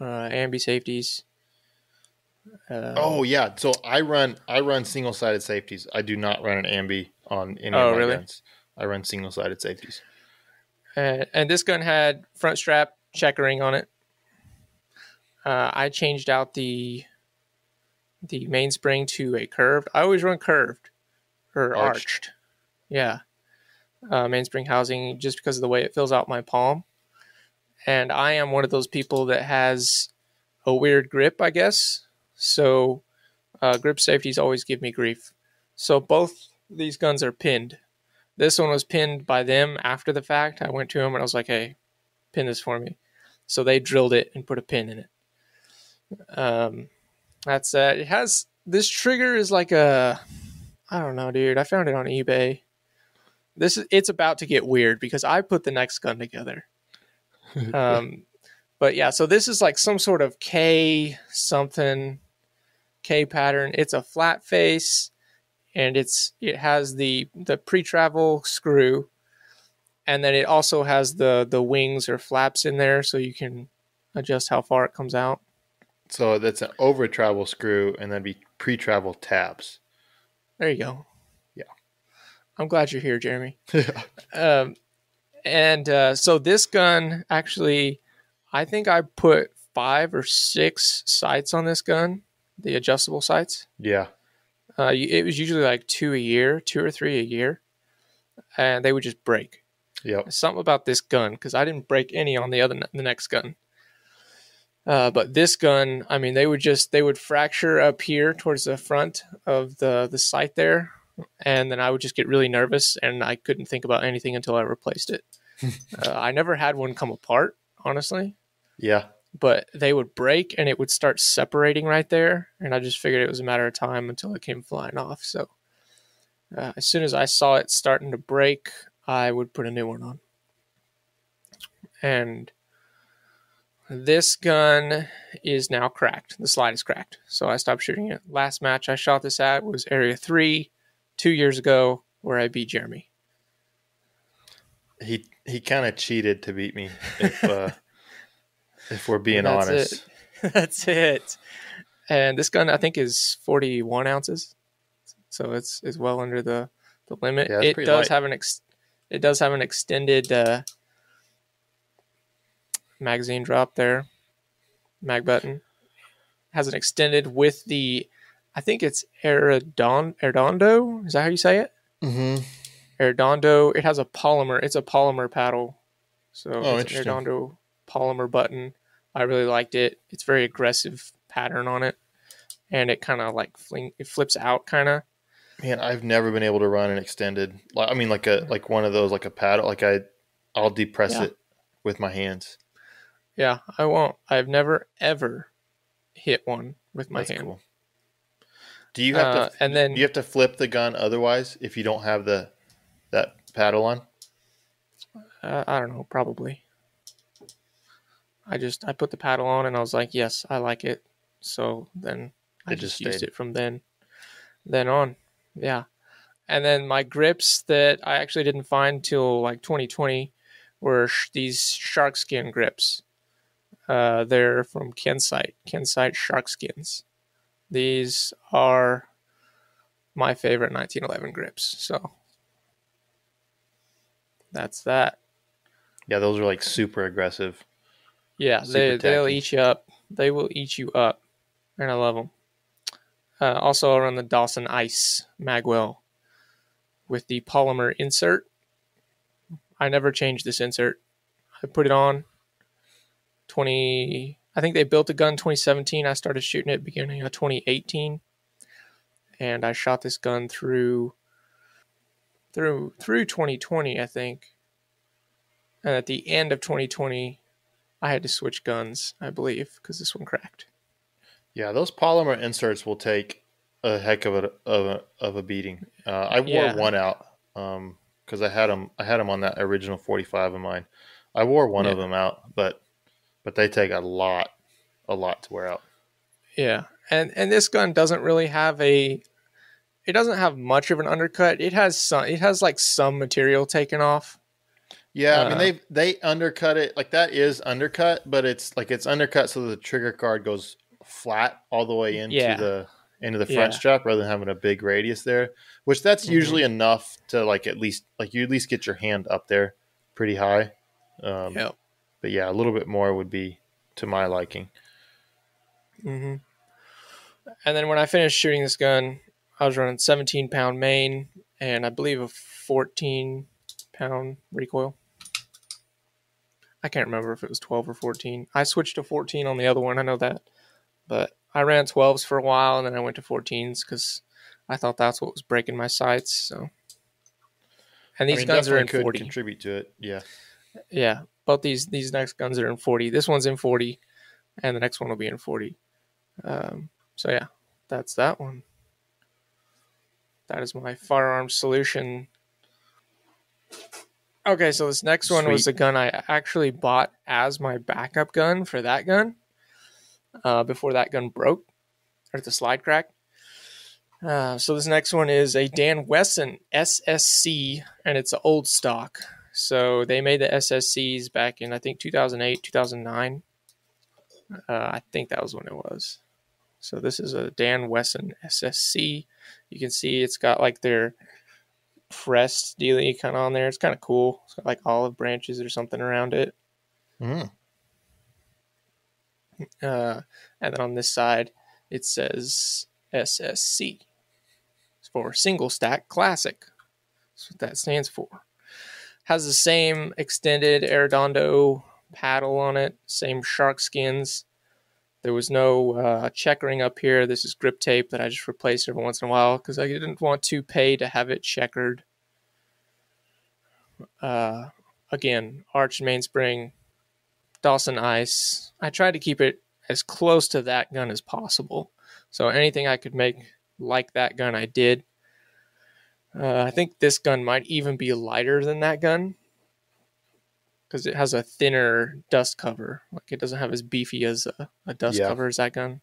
B: ambi safeties.
A: Oh yeah, so I run single-sided safeties. I do not run an ambi on any of my guns. I run single-sided safeties.
B: And this gun had front strap checkering on it. I changed out the mainspring to a curved. I always run curved or arched. Yeah, mainspring housing just because of the way it fills out my palm. And I am one of those people that has a weird grip, I guess. So grip safeties always give me grief. So both these guns are pinned. This one was pinned by them after the fact. I went to them and I was like, hey, pin this for me. So they drilled it and put a pin in it. That's it. It has, this trigger is like I don't know, dude. I found it on eBay. It's about to get weird because I put the next gun together. But yeah, so this is like some sort of K pattern. It's a flat face, and it has the pre-travel screw, and then it also has the wings or flaps in there, so you can adjust how far it comes out.
A: So that's an over-travel screw, and then be pre-travel tabs.
B: There you go.
A: Yeah,
B: I'm glad you're here, Jeremy. So this gun actually, I think I put 5 or 6 sights on this gun, the adjustable sights.
A: Yeah.
B: It was usually like 2 or 3 a year, and they would just break.
A: Yep.
B: Something about this gun, because I didn't break any on the next gun. But this gun, I mean, they would fracture up here towards the front of the sight there, and then I would just get really nervous, and I couldn't think about anything until I replaced it. I never had one come apart, honestly.
A: Yeah.
B: but they would break and it would start separating right there. And I just figured it was a matter of time until it came flying off. So as soon as I saw it starting to break, I would put a new one on. And this gun is now cracked. The slide is cracked. So I stopped shooting it. Last match I shot this at was Area 3 2 years ago, where I beat Jeremy.
A: He kind of cheated to beat me, if we're being honest.
B: That's it. And this gun, I think, is 41 ounces. So it's well under the limit.
A: Yeah,
B: it does have an extended magazine drop there. Mag button. Has an extended with the, I think it's Arredondo. Is that how you say it?
A: Mm-hmm.
B: Arredondo. It has a polymer. It's a polymer paddle. So it's an
A: interesting.
B: Arredondo polymer button. I really liked it. It's very aggressive pattern on it. And it kind of like it flips out kind of.
A: Man, I've never been able to run an extended. I mean, like one of those, like a paddle. Like I'll depress it with my hands.
B: Yeah, I won't. I've never ever hit one with my hand. Cool.
A: Do you have to? And then you have to flip the gun otherwise if you don't have that paddle on?
B: I don't know. Probably. I put the paddle on and I was like, yes, I like it. So then I just used it from then on. Yeah. And then my grips that I actually didn't find till like 2020 were these shark skin grips. They're from Kensite shark skins. These are my favorite 1911 grips. So that's that.
A: Yeah, those are like super aggressive.
B: Yeah, they'll eat you up. They will eat you up. And I love them. Also, I run the Dawson Ice Magwell with the polymer insert. I never changed this insert. I put it on. I think they built the gun 2017. I started shooting it beginning of 2018. And I shot this gun through 2020, I think. And at the end of 2020, I had to switch guns, I believe, because this one cracked.
A: Yeah, those polymer inserts will take a heck of a beating. I wore one out because I had them on that original 45 of mine. I wore one of them out, but they take a lot to wear out.
B: Yeah, and this gun doesn't really have it doesn't have much of an undercut. It has some material taken off.
A: Yeah, I mean they undercut it, like that is undercut, but it's undercut so the trigger guard goes flat all the way into the front strap rather than having a big radius there, which that's usually enough to you at least get your hand up there pretty high. But yeah, a little bit more would be to my liking.
B: Mm-hmm. And then when I finished shooting this gun, I was running 17-pound main and I believe a 14-pound recoil. I can't remember if it was 12 or 14. I switched to 14 on the other one, I know that. But I ran 12s for a while and then I went to 14s because I thought that's what was breaking my sights. So, and these guns are in 40.
A: Contribute to it, yeah.
B: Yeah, both these next guns are in 40. This one's in 40, and the next one will be in 40. So yeah, that's that one. That is my firearms solution. Okay, so this next one was the gun I actually bought as my backup gun for that gun. Before that gun broke, or the slide crack. So this next one is a Dan Wesson Ssc, and it's an old stock. So they made the SSCs back in, I think, 2008, 2009. I think that was when it was. So this is a Dan Wesson Ssc. You can see it's got like their crest dealy kind of on there. It's kind of cool. It's got like olive branches or something around it.
A: Mm.
B: And then on this side, it says SSC. It's for Single Stack Classic. That's what that stands for. Has the same extended Arredondo paddle on it. Same shark skins. There was no checkering up here. This is grip tape that I just replaced every once in a while because I didn't want to pay to have it checkered. Again, arch mainspring, Dawson Ice. I tried to keep it as close to that gun as possible. So anything I could make like that gun, I did. I think this gun might even be lighter than that gun because it has a thinner dust cover. Like, it doesn't have as beefy as a dust cover as that gun.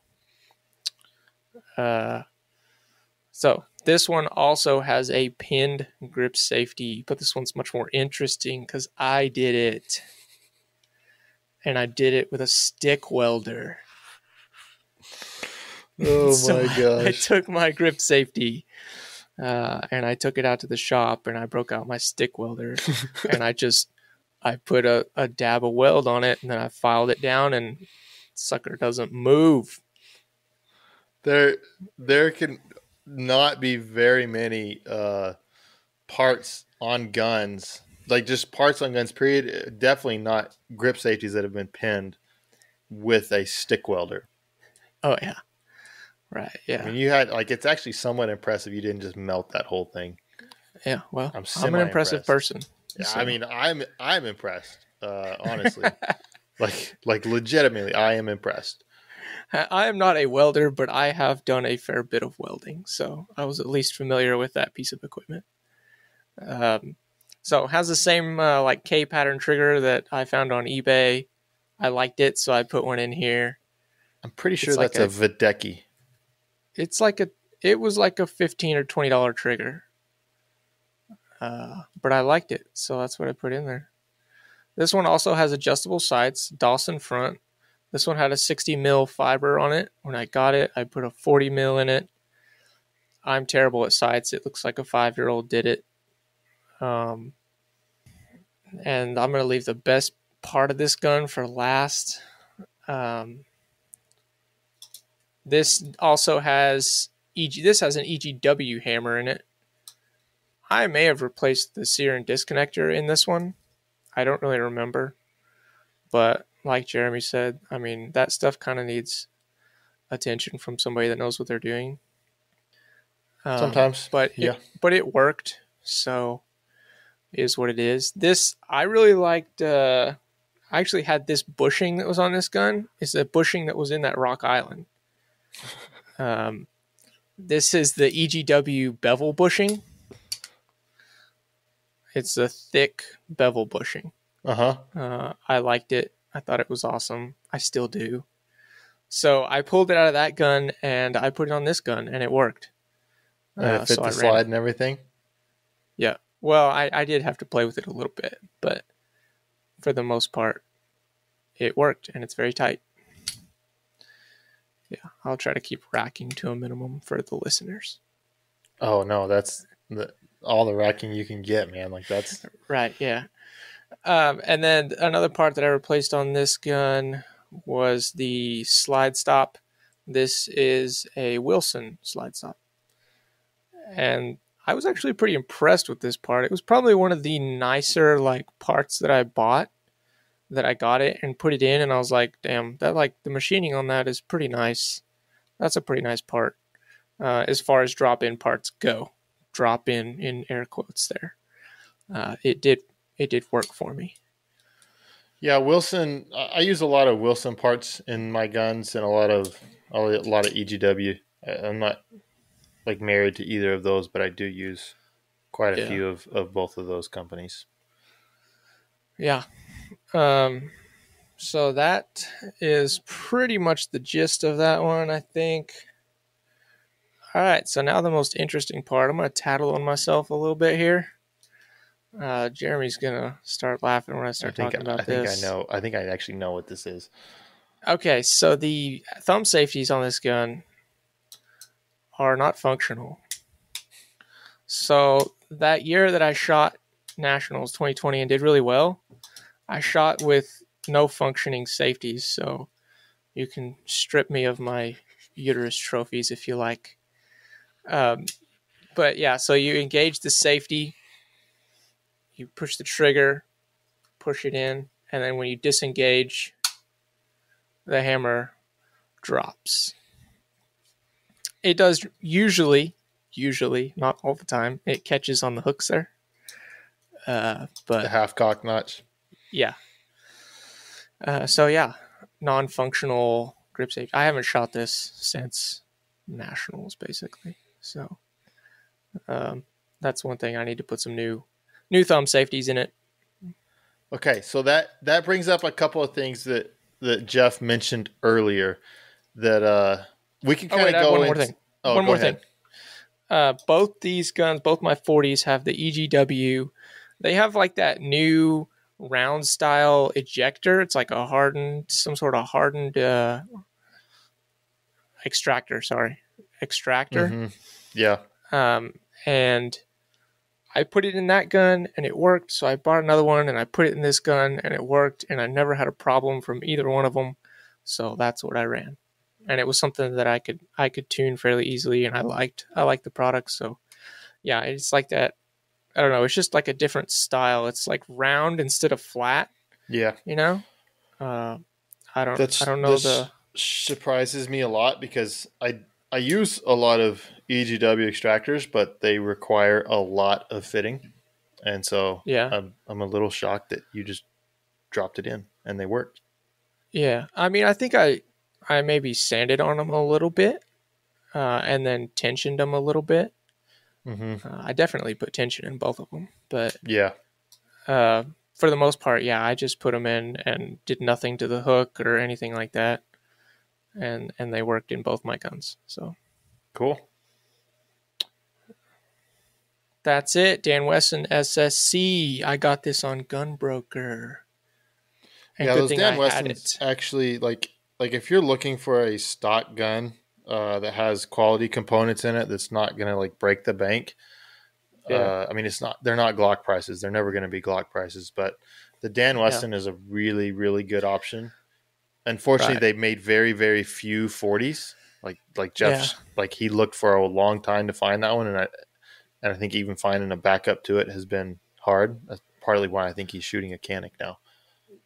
B: So this one also has a pinned grip safety, but this one's much more interesting because I did it. And I did it with a stick welder.
A: Oh
B: so
A: my gosh.
B: I took my grip safety and I took it out to the shop and I broke out my stick welder and I put a dab of weld on it and then I filed it down and sucker doesn't move.
A: There can not be very many parts on guns, like just parts on guns, period. Definitely not grip safeties that have been pinned with a stick welder.
B: Oh, yeah. Right, yeah.
A: I mean, you had, like, it's actually somewhat impressive you didn't just melt that whole thing.
B: Yeah, well, I'm an
A: semi-impressed.
B: impressive person.
A: Yeah,
B: so.
A: I mean, I'm impressed, honestly. like legitimately, I am impressed.
B: I am not a welder, but I have done a fair bit of welding, so I was at least familiar with that piece of equipment. So it has the same like K pattern trigger that I found on eBay. I liked it, so I put one in here.
A: I'm pretty sure that's a Videcki.
B: It was like a $15 or $20 trigger. But I liked it, so that's what I put in there. This one also has adjustable sights, Dawson front. This one had a 60 mil fiber on it. When I got it, I put a 40 mil in it. I'm terrible at sights. It looks like a 5-year-old did it. And I'm going to leave the best part of this gun for last. This also has this has an EGW hammer in it. I may have replaced the sear and disconnector in this one. I don't really remember. But like Jeremy said, I mean, that stuff kind of needs attention from somebody that knows what they're doing.
A: Sometimes.
B: But it worked. So is what it is. This, I really liked, I actually had this bushing that was on this gun. It's the bushing that was in that Rock Island. This is the EGW bevel bushing. It's a thick bevel bushing. I liked it. I thought it was awesome. I still do. So I pulled it out of that gun and I put it on this gun and it worked.
A: And it fit the slide and everything?
B: Yeah. Well, I did have to play with it a little bit, but for the most part, it worked and it's very tight. Yeah, I'll try to keep racking to a minimum for the listeners.
A: Oh, no, that's all the racking you can get, man. Like, that's...
B: Right, yeah. And then another part that I replaced on this gun was the slide stop. This is a Wilson slide stop. And I was actually pretty impressed with this part. It was probably one of the nicer parts that I bought, that I got it and put it in, and I was like, damn, that the machining on that is pretty nice. That's a pretty nice part. As far as drop-in parts go. Drop in air quotes there. It did work for me.
A: Yeah, Wilson. I use a lot of Wilson parts in my guns and a lot of EGW. I'm not married to either of those, but I do use quite a few of both of those companies.
B: Yeah. So that is pretty much the gist of that one, I think. All right, so now the most interesting part. I'm going to tattle on myself a little bit here. Jeremy's going to start laughing when I start talking about this.
A: I think I actually know what this is.
B: Okay, so the thumb safeties on this gun are not functional. So that year that I shot Nationals 2020 and did really well, I shot with no functioning safeties, so you can strip me of my uterus trophies if you like. But yeah, so you engage the safety, you push the trigger, push it in, and then when you disengage, the hammer drops. It does usually, not all the time, it catches on the hooks there. But
A: the half cock notch.
B: Yeah. So yeah, non-functional grip safety. I haven't shot this since nationals, basically. So that's one thing. I need to put some new thumb safeties in it.
A: Okay, so that brings up a couple of things that Jeff mentioned earlier that we can kind of go
B: one more
A: into.
B: thing.
A: Oh,
B: One
A: go
B: more
A: ahead.
B: thing. Both these guns, both my 40s have the EGW. They have like that new round style ejector. It's like some sort of hardened extractor.
A: Mm-hmm. Yeah.
B: And I put it in that gun and it worked. So I bought another one and I put it in this gun and it worked. And I never had a problem from either one of them. So that's what I ran. And it was something that I could tune fairly easily, and I liked the product. So yeah, it's like that. I don't know. It's just like a different style. It's like round instead of flat.
A: Yeah.
B: You know. I don't know
A: This surprises me a lot because I use a lot of EGW extractors, but they require a lot of fitting, and so
B: Yeah.
A: I'm a little shocked that you just dropped it in and they worked.
B: Yeah. I mean, I think I maybe sanded on them a little bit, and then tensioned them a little bit.
A: Mm-hmm.
B: I definitely put tension in both of them, but
A: Yeah.
B: for the most part, yeah, I just put them in and did nothing to the hook or anything like that, and they worked in both my guns. So
A: Cool.
B: that's it. Dan Wesson SSC. I got this on Gunbroker. And
A: Yeah,
B: good
A: those
B: thing
A: Dan
B: I had
A: Wessons
B: it.
A: actually like if you're looking for a stock gun that has quality components in it that's not gonna like break the bank.
B: Yeah.
A: I mean, they're not Glock prices. They're never going to be Glock prices, but the Dan
B: Yeah.
A: Wesson is a really, really good option. Unfortunately,
B: Right.
A: they made very, very few 40s. Like
B: Yeah.
A: Jeff's, like he looked for a long time to find that one, and I think even finding a backup to it has been hard. That's partly why I think he's shooting a Canic now.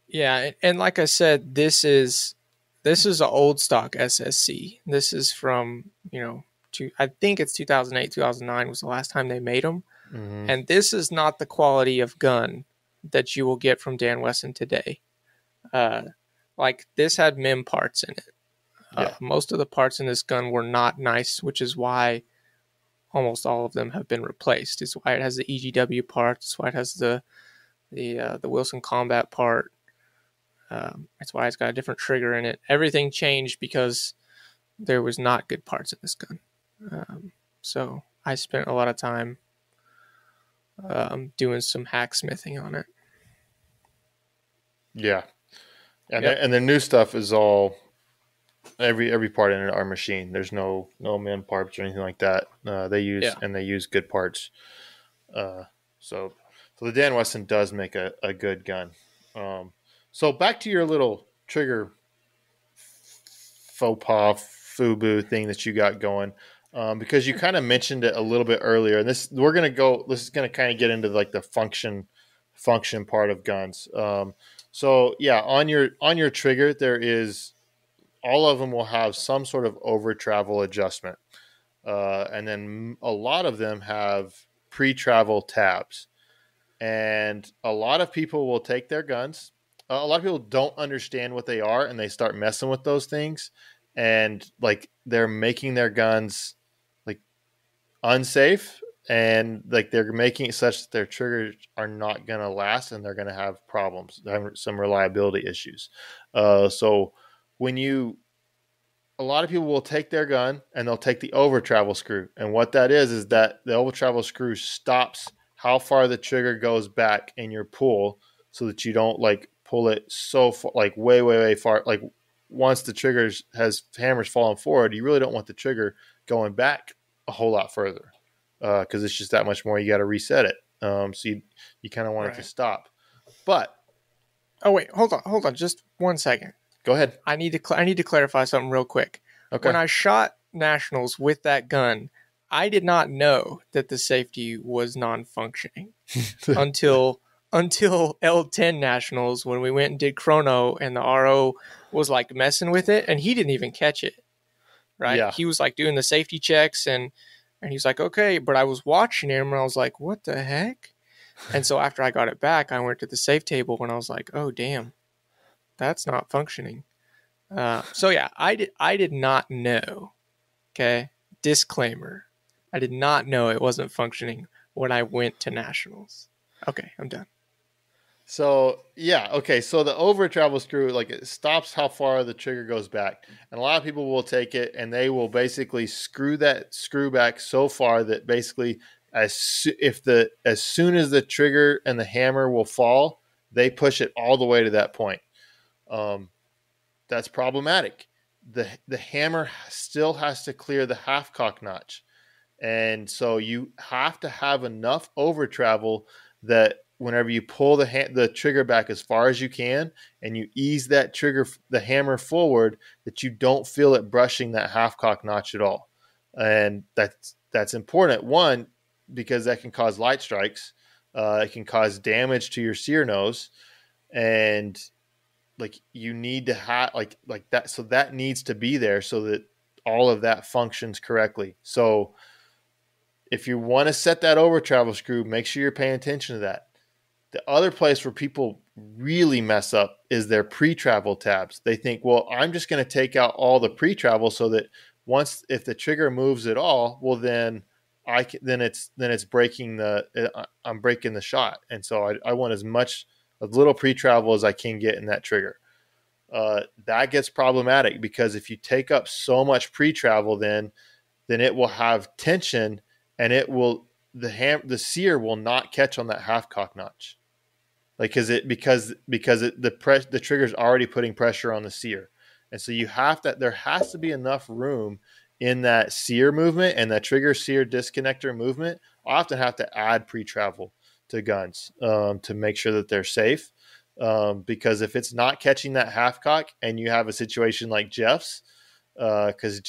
B: Yeah. And like I said, this is an old stock SSC. This is from, I think it's 2008, 2009 was the last time they made them.
A: Mm-hmm.
B: And this is not the quality of gun that you will get from Dan Wesson today. Like this had MIM parts in it.
A: Yeah,
B: Most of the parts in this gun were not nice, which is why almost all of them have been replaced. It's why it has the EGW part. It's why it has the Wilson Combat part. That's why it's got a different trigger in it. Everything changed because there was not good parts in this gun. So I spent a lot of time doing some hacksmithing on it.
A: yeah, and
B: Yep.
A: and the new stuff is all every part in it are machine. There's no min parts or anything like that. They use good parts. Uh, so the Dan Wesson does make a good gun. So back to your little trigger faux pas FUBU thing that you got going. Because you kind of mentioned it a little bit earlier, and this is gonna kind of get into like the function part of guns. So yeah, on your trigger, there is all of them will have some sort of over travel adjustment, and then a lot of them have pre-travel tabs. And a lot of people will take their guns. A lot of people don't understand what they are, and they start messing with those things, and like they're making their guns like unsafe, and like they're making it such that their triggers are not going to last, and they're going to have problems, some reliability issues. So when you a lot of people will take their gun and they'll take the over travel screw. And what that is that the over travel screw stops how far the trigger goes back in your pull so that you don't like pull it so far, like way, way, way far. Like once the trigger has hammers falling forward, you really don't want the trigger going back a whole lot further because it's just that much more. You got to reset it. So you kind of want it to stop. But
B: oh wait, hold on, just 1 second.
A: Go ahead.
B: I need to clarify something real quick.
A: Okay.
B: When I shot nationals with that gun, I did not know that the safety was non-functioning until L10 nationals when we went and did chrono and the RO was like messing with it and he didn't even catch it. Right?
A: Yeah.
B: He was like doing the safety checks and he's like, okay, but I was watching him and I was like, what the heck? And so after I got it back, I went to the safe table and I was like, oh damn. that's not functioning. So yeah, I did not know. Okay, disclaimer: I did not know it wasn't functioning when I went to nationals. Okay, I'm done.
A: So yeah, okay. So the over travel screw, like it stops how far the trigger goes back, and a lot of people will take it and they will basically screw that screw back so far that basically as soon as the trigger and the hammer will fall, they push it all the way to that point. Um, that's problematic. The hammer still has to clear the half cock notch. And so you have to have enough over travel that whenever you pull the trigger back as far as you can and you ease the hammer forward, that you don't feel it brushing that half cock notch at all. And that's important. One, because that can cause light strikes. It can cause damage to your sear nose, and like you need to have like that. So that needs to be there so that all of that functions correctly. So if you want to set that over travel screw, make sure you're paying attention to that. The other place where people really mess up is their pre-travel tabs. They think, well, I'm just going to take out all the pre-travel so that if the trigger moves at all, well, then it's breaking I'm breaking the shot. And so I want as little pre-travel as I can get in that trigger. That gets problematic because if you take up so much pre-travel, then it will have tension, and the sear will not catch on that half cock notch, like because the trigger is already putting pressure on the sear, and so there has to be enough room in that sear movement and that trigger sear disconnector movement. I often have to add pre-travel to guns to make sure that they're safe, because if it's not catching that half cock and you have a situation like Jeff's, because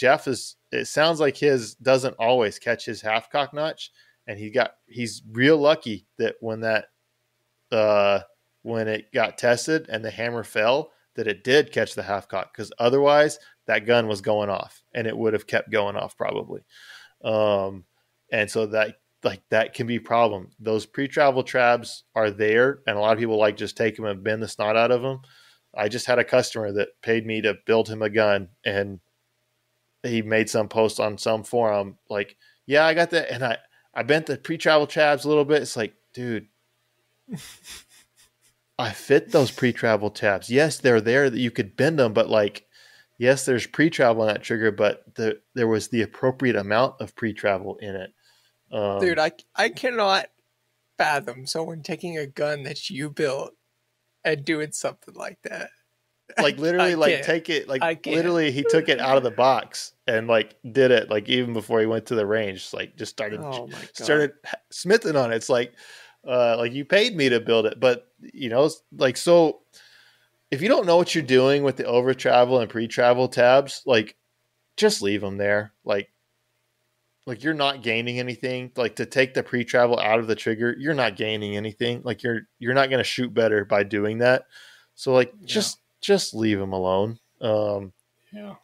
A: it sounds like his doesn't always catch his half cock notch, and he's real lucky that when it got tested and the hammer fell, that it did catch the half cock, because otherwise that gun was going off and it would have kept going off probably. And so that can be a problem. Those pre-travel tabs are there, and a lot of people just take them and bend the snot out of them. I just had a customer that paid me to build him a gun, and he made some post on some forum like, yeah, I got that, and I bent the pre-travel tabs a little bit. It's like, dude, I fit those pre-travel tabs. Yes, they're there that you could bend them, but yes, there's pre-travel on that trigger, but there was the appropriate amount of pre-travel in it.
B: Dude, I cannot fathom someone taking a gun that you built and doing something like that.
A: Literally, take it. Literally, he took it out of the box and did it. Even before he went to the range, just started smithing on it. It's you paid me to build it, but so if you don't know what you're doing with the over travel and pre-travel tabs, just leave them there. You're not gaining anything. To take the pre-travel out of the trigger, you're not gaining anything. You're not going to shoot better by doing that. So just leave them alone.
B: Yeah.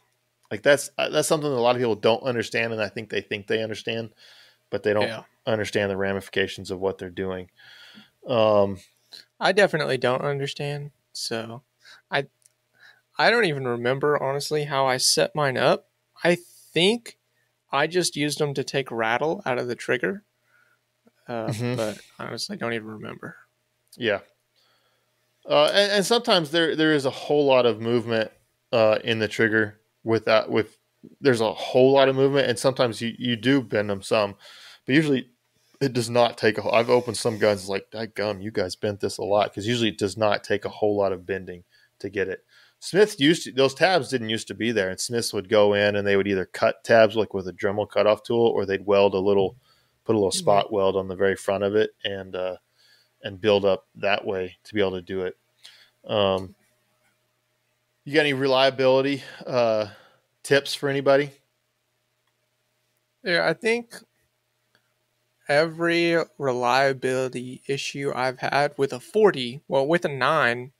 A: That's something that a lot of people don't understand, and I think they understand, but they don't understand the ramifications of what they're doing.
B: I definitely don't understand. So I don't even remember, honestly, how I set mine up. I think I just used them to take rattle out of the trigger. But honestly, I don't even remember.
A: Yeah. And sometimes there is a whole lot of movement in the trigger there's a whole lot of movement, and sometimes you do bend them some, but usually it does not take I've opened some guns dadgum, you guys bent this a lot, because usually it does not take a whole lot of bending to get it. Those tabs didn't used to be there, and Smiths would go in and they would either cut tabs with a Dremel cutoff tool, or they'd put a little spot weld on the very front of it and build up that way to be able to do it. You got any reliability tips for anybody?
B: Yeah, I think every reliability issue I've had with a 40, with a 9,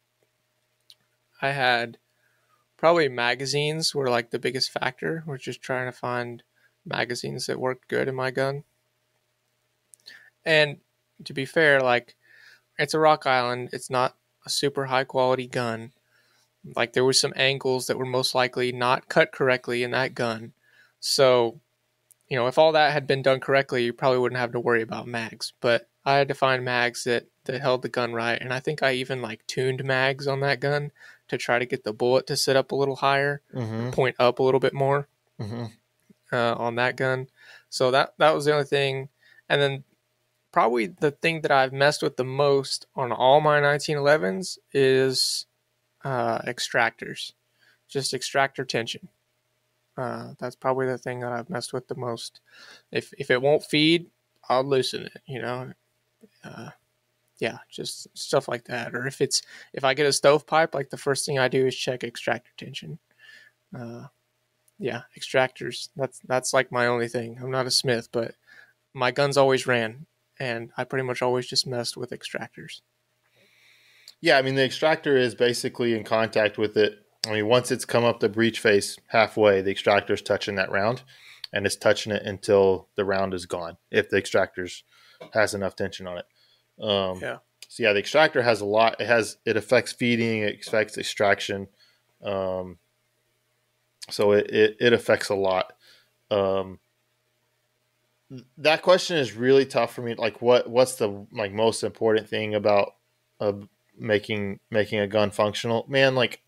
B: I had probably magazines were the biggest factor. We're just trying to find magazines that worked good in my gun. And to be fair, it's a Rock Island. It's not a super high quality gun. Like there were some angles that were most likely not cut correctly in that gun. So, if all that had been done correctly, you probably wouldn't have to worry about mags. But I had to find mags that held the gun right. And I think I even like tuned mags on that gun to try to get the bullet to sit up a little higher,
A: Mm-hmm.
B: point up a little bit more
A: Mm-hmm.
B: on that gun. So that was the only thing. And then probably the thing that I've messed with the most on all my 1911s is extractors, just extractor tension. That's probably the thing that I've messed with the most. If it won't feed, I'll loosen it. Yeah, just stuff like that. Or if I get a stovepipe, like the first thing I do is check extractor tension. Yeah, extractors. That's like my only thing. I'm not a smith, but my guns always ran, and I pretty much always just messed with extractors.
A: Yeah, I mean, the extractor is basically in contact with it. I mean, once it's come up the breech face halfway, the extractor is touching that round, and it's touching it until the round is gone, if the extractor's has enough tension on it.
B: Yeah.
A: So yeah, the extractor has a lot. It affects feeding, it affects extraction. So it affects a lot. That question is really tough for me. Like, what's the like most important thing about making a gun functional? Man, like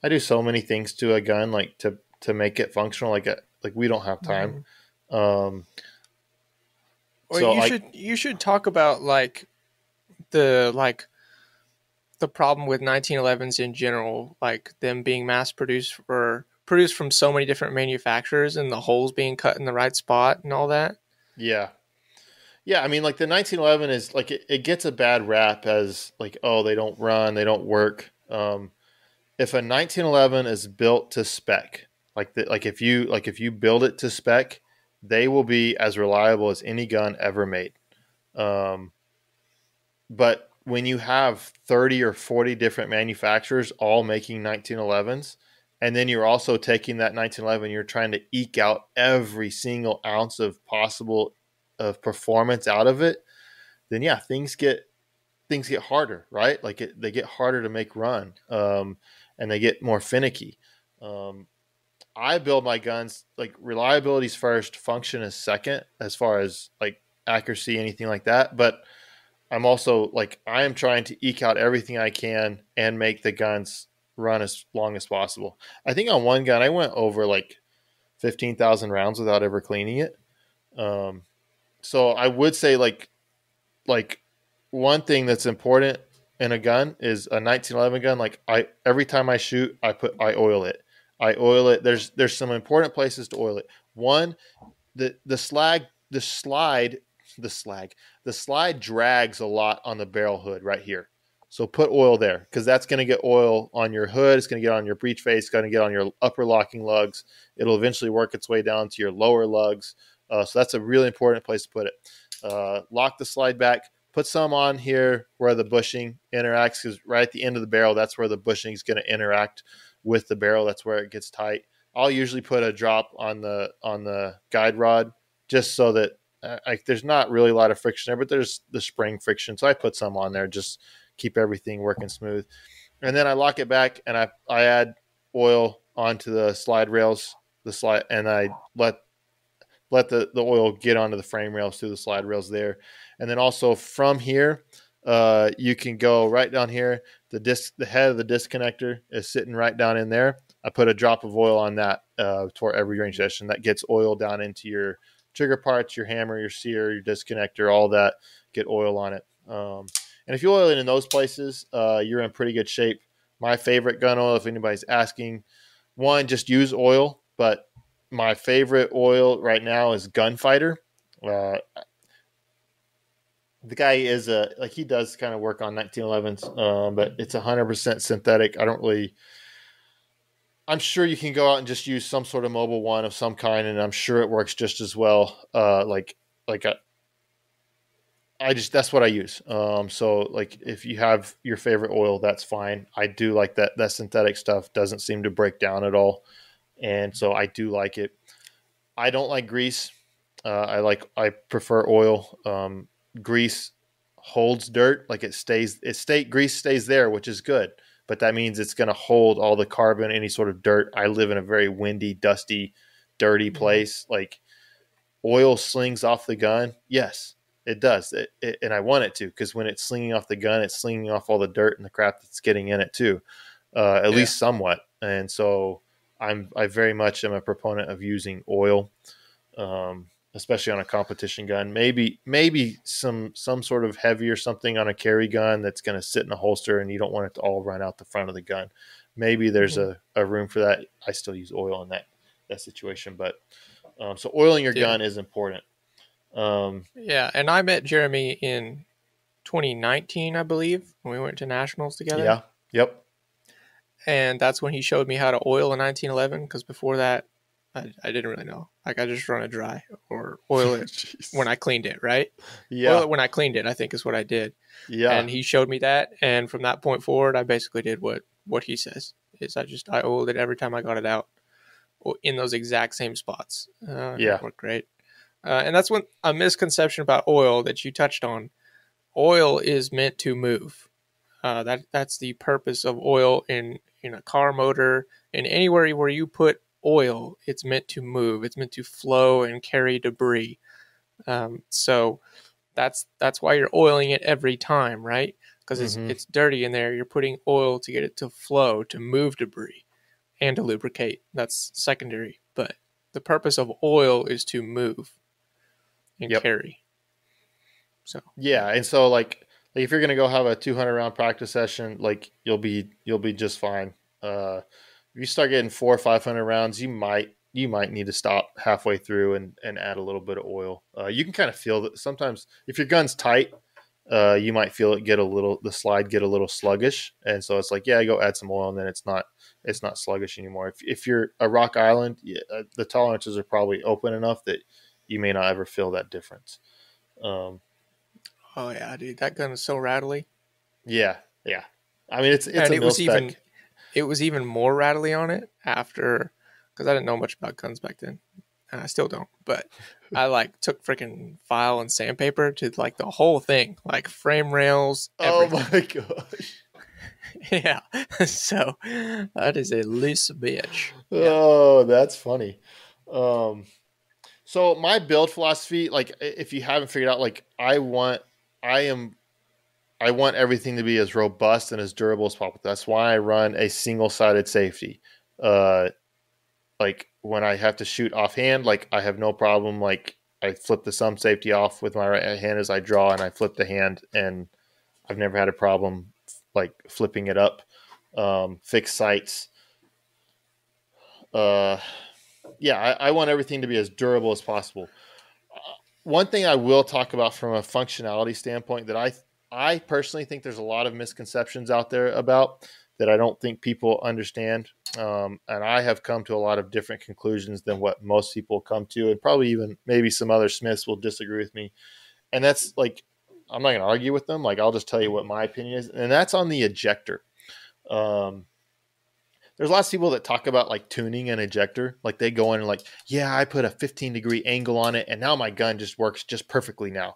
A: I do so many things to a gun, like to make it functional. Like we don't have time.
B: Well,
A: So
B: you should talk about the problem with 1911s in general, like them being mass produced or produced from so many different manufacturers, and the holes being cut in the right spot and all that.
A: yeah. Yeah, I mean, like the 1911 is like it gets a bad rap as like, oh, they don't run, they don't work. If a 1911 is built to spec, like if you build it to spec, they will be as reliable as any gun ever made. But when you have 30 or 40 different manufacturers all making 1911s, and then you're also taking that 1911, you're trying to eke out every single ounce of possible of performance out of it, then yeah, things get harder, right? Like they get harder to make run, and they get more finicky. I build my guns like reliability's first, function is second, as far as like accuracy, anything like that. But I'm also like I am trying to eke out everything I can and make the guns run as long as possible. I think on one gun I went over like 15,000 rounds without ever cleaning it. So I would say like one thing that's important in a gun is a 1911 gun. Like every time I shoot, I oil it. I oil it. There's some important places to oil it. One, the slide drags a lot on the barrel hood right here. So put oil there because that's going to get oil on your hood. It's going to get on your breech face. It's going to get on your upper locking lugs. It'll eventually work its way down to your lower lugs. So that's a really important place to put it. Lock the slide back. Put some on here where the bushing interacts, because right at the end of the barrel, that's where the bushing is going to interact with the barrel. That's where it gets tight. I'll usually put a drop on the guide rod just so that there's not really a lot of friction there, but there's the spring friction. So I put some on there, just keep everything working smooth. And then I lock it back and I add oil onto the slide rails, and I let the oil get onto the frame rails through the slide rails there. And then also from here, you can go right down here. The head of the disconnector is sitting right down in there. I put a drop of oil on that for every range session. That gets oil down into your trigger parts, your hammer, your sear, your disconnector, all that. Get oil on it. And if you oil it in those places, you're in pretty good shape. My favorite gun oil, if anybody's asking, one, just use oil. But my favorite oil right now is Gunfighter. The guy is he does kind of work on 1911s, but it's 100% synthetic. I'm sure you can go out and just use some sort of mobile one of some kind, and I'm sure it works just as well. That's what I use. So like if you have your favorite oil, that's fine. I do like that. That synthetic stuff doesn't seem to break down at all. And so I do like it. I don't like grease. I prefer oil. Grease holds dirt, like grease stays there, which is good. but that means it's going to hold all the carbon, any sort of dirt. I live in a very windy, dusty, dirty place. Like, oil slings off the gun. Yes, it does. And I want it to, because when it's slinging off the gun, it's slinging off all the dirt and the crap that's getting in it too, at least somewhat. And so I very much am a proponent of using oil, especially on a competition gun. Maybe some sort of heavy or something on a carry gun that's going to sit in a holster and you don't want it to all run out the front of the gun. Maybe there's a room for that. I still use oil in that situation, but so oiling your gun is important.
B: And I met Jeremy in 2019, I believe, when we went to nationals together.
A: Yeah. Yep.
B: And that's when he showed me how to oil a 1911, because before that, I didn't really know. Like, I just run it dry or oil it when I cleaned it, right?
A: Yeah.
B: Oil it when I cleaned it, I think is what I did.
A: Yeah.
B: And he showed me that. And from that point forward, I basically did what he says. I oiled it every time I got it out in those exact same spots. It worked great. And that's a misconception about oil that you touched on. Oil is meant to move. That's the purpose of oil in a car motor, and anywhere where you put oil, it's meant to move. It's meant to flow and carry debris. So that's why you're oiling it every time, right? Because it's dirty in there. You're putting oil to get it to flow, to move debris, and to lubricate. That's secondary. But the purpose of oil is to move and carry. So
A: and so like if you're gonna go have a 200 round practice session, like you'll be just fine. If you start getting 400 or 500 rounds, you might need to stop halfway through and add a little bit of oil. You can kind of feel that sometimes if your gun's tight, you might feel it the slide get a little sluggish, and so it's like, go add some oil, and then it's not sluggish anymore. If you're a rock island, the tolerances are probably open enough that you may not ever feel that difference.
B: Oh yeah, dude, that gun is so rattly.
A: Yeah. I mean, it's a mil spec.
B: It was even more rattly on it after, because I didn't know much about guns back then. And I still don't, but I took freaking file and sandpaper to the whole thing, like frame rails. Everything.
A: Oh my gosh.
B: Yeah. So that is a loose bitch.
A: Oh, that's funny. So my build philosophy, like if you haven't figured out, like I want everything to be as robust and as durable as possible. That's why I run a single-sided safety. Like when I have to shoot offhand, like I have no problem. Like I flip the thumb safety off with my right hand as I draw, and I flip the hand, and I've never had a problem like flipping it up. Fixed sights. I want everything to be as durable as possible. One thing I will talk about from a functionality standpoint that I personally think there's a lot of misconceptions out there about that I don't think people understand. And I have come to a lot of different conclusions than what most people come to, and probably even maybe some other Smiths will disagree with me. And that's like, I'm not going to argue with them. Like, I'll just tell you what my opinion is. And that's on the ejector. There's lots of people that talk about like tuning an ejector. Like they go in and like, I put a 15-degree angle on it, and now my gun just works just perfectly now.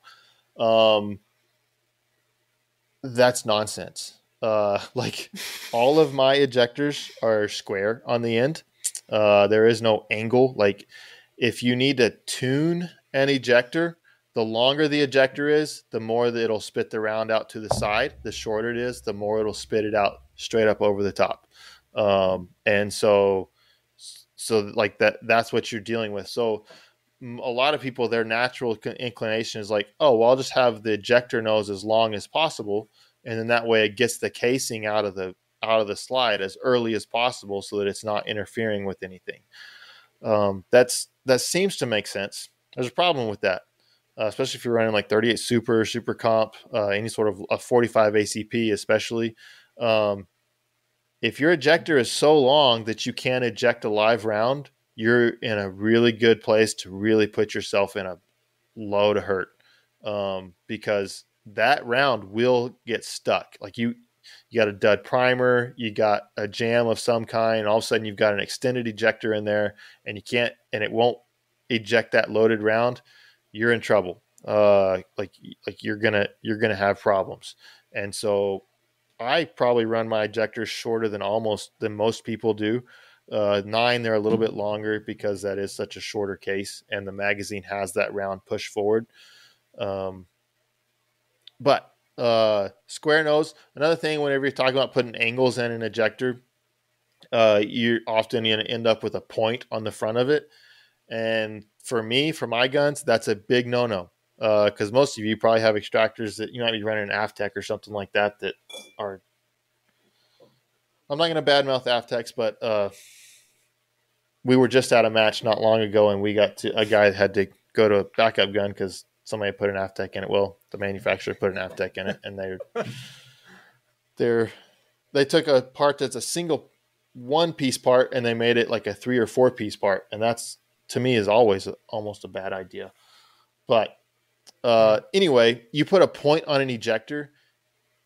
A: That's nonsense. Like all of my ejectors are square on the end. There is no angle. Like if you need to tune an ejector, the longer the ejector is, the more that it'll spit the round out to the side. The shorter it is, the more it'll spit it out straight up over the top. And so like that's what you're dealing with. So a lot of people, their natural inclination is like, oh, well, I'll just have the ejector nose as long as possible. And then that way it gets the casing out of the slide as early as possible so that it's not interfering with anything. That seems to make sense. There's a problem with that, especially if you're running like 38 super comp, any sort of a 45 ACP, especially. If your ejector is so long that you can't eject a live round, you're in a really good place to really put yourself in a low to hurt, because that round will get stuck. Like you got a dud primer, you got a jam of some kind, and all of a sudden you've got an extended ejector in there, and it won't eject that loaded round. You're in trouble. Like you're gonna have problems. And so I probably run my ejectors shorter than most people do. 9, they're a little bit longer because that is such a shorter case, and the magazine has that round push forward. But square nose, another thing, whenever you're talking about putting angles in an ejector, you're often going to end up with a point on the front of it. And for my guns, that's a big no-no. Because most of you probably have extractors that you might be running an Aftec or something like that are. I'm not going to badmouth Afteks, but we were just at a match not long ago, and a guy had to go to a backup gun because somebody put an Aftec in it. Well, the manufacturer put an Aftec in it, and they took a part that's a single one-piece part, and they made it like a 3 or 4-piece part, and that's, to me, is always almost a bad idea. But anyway, you put a point on an ejector,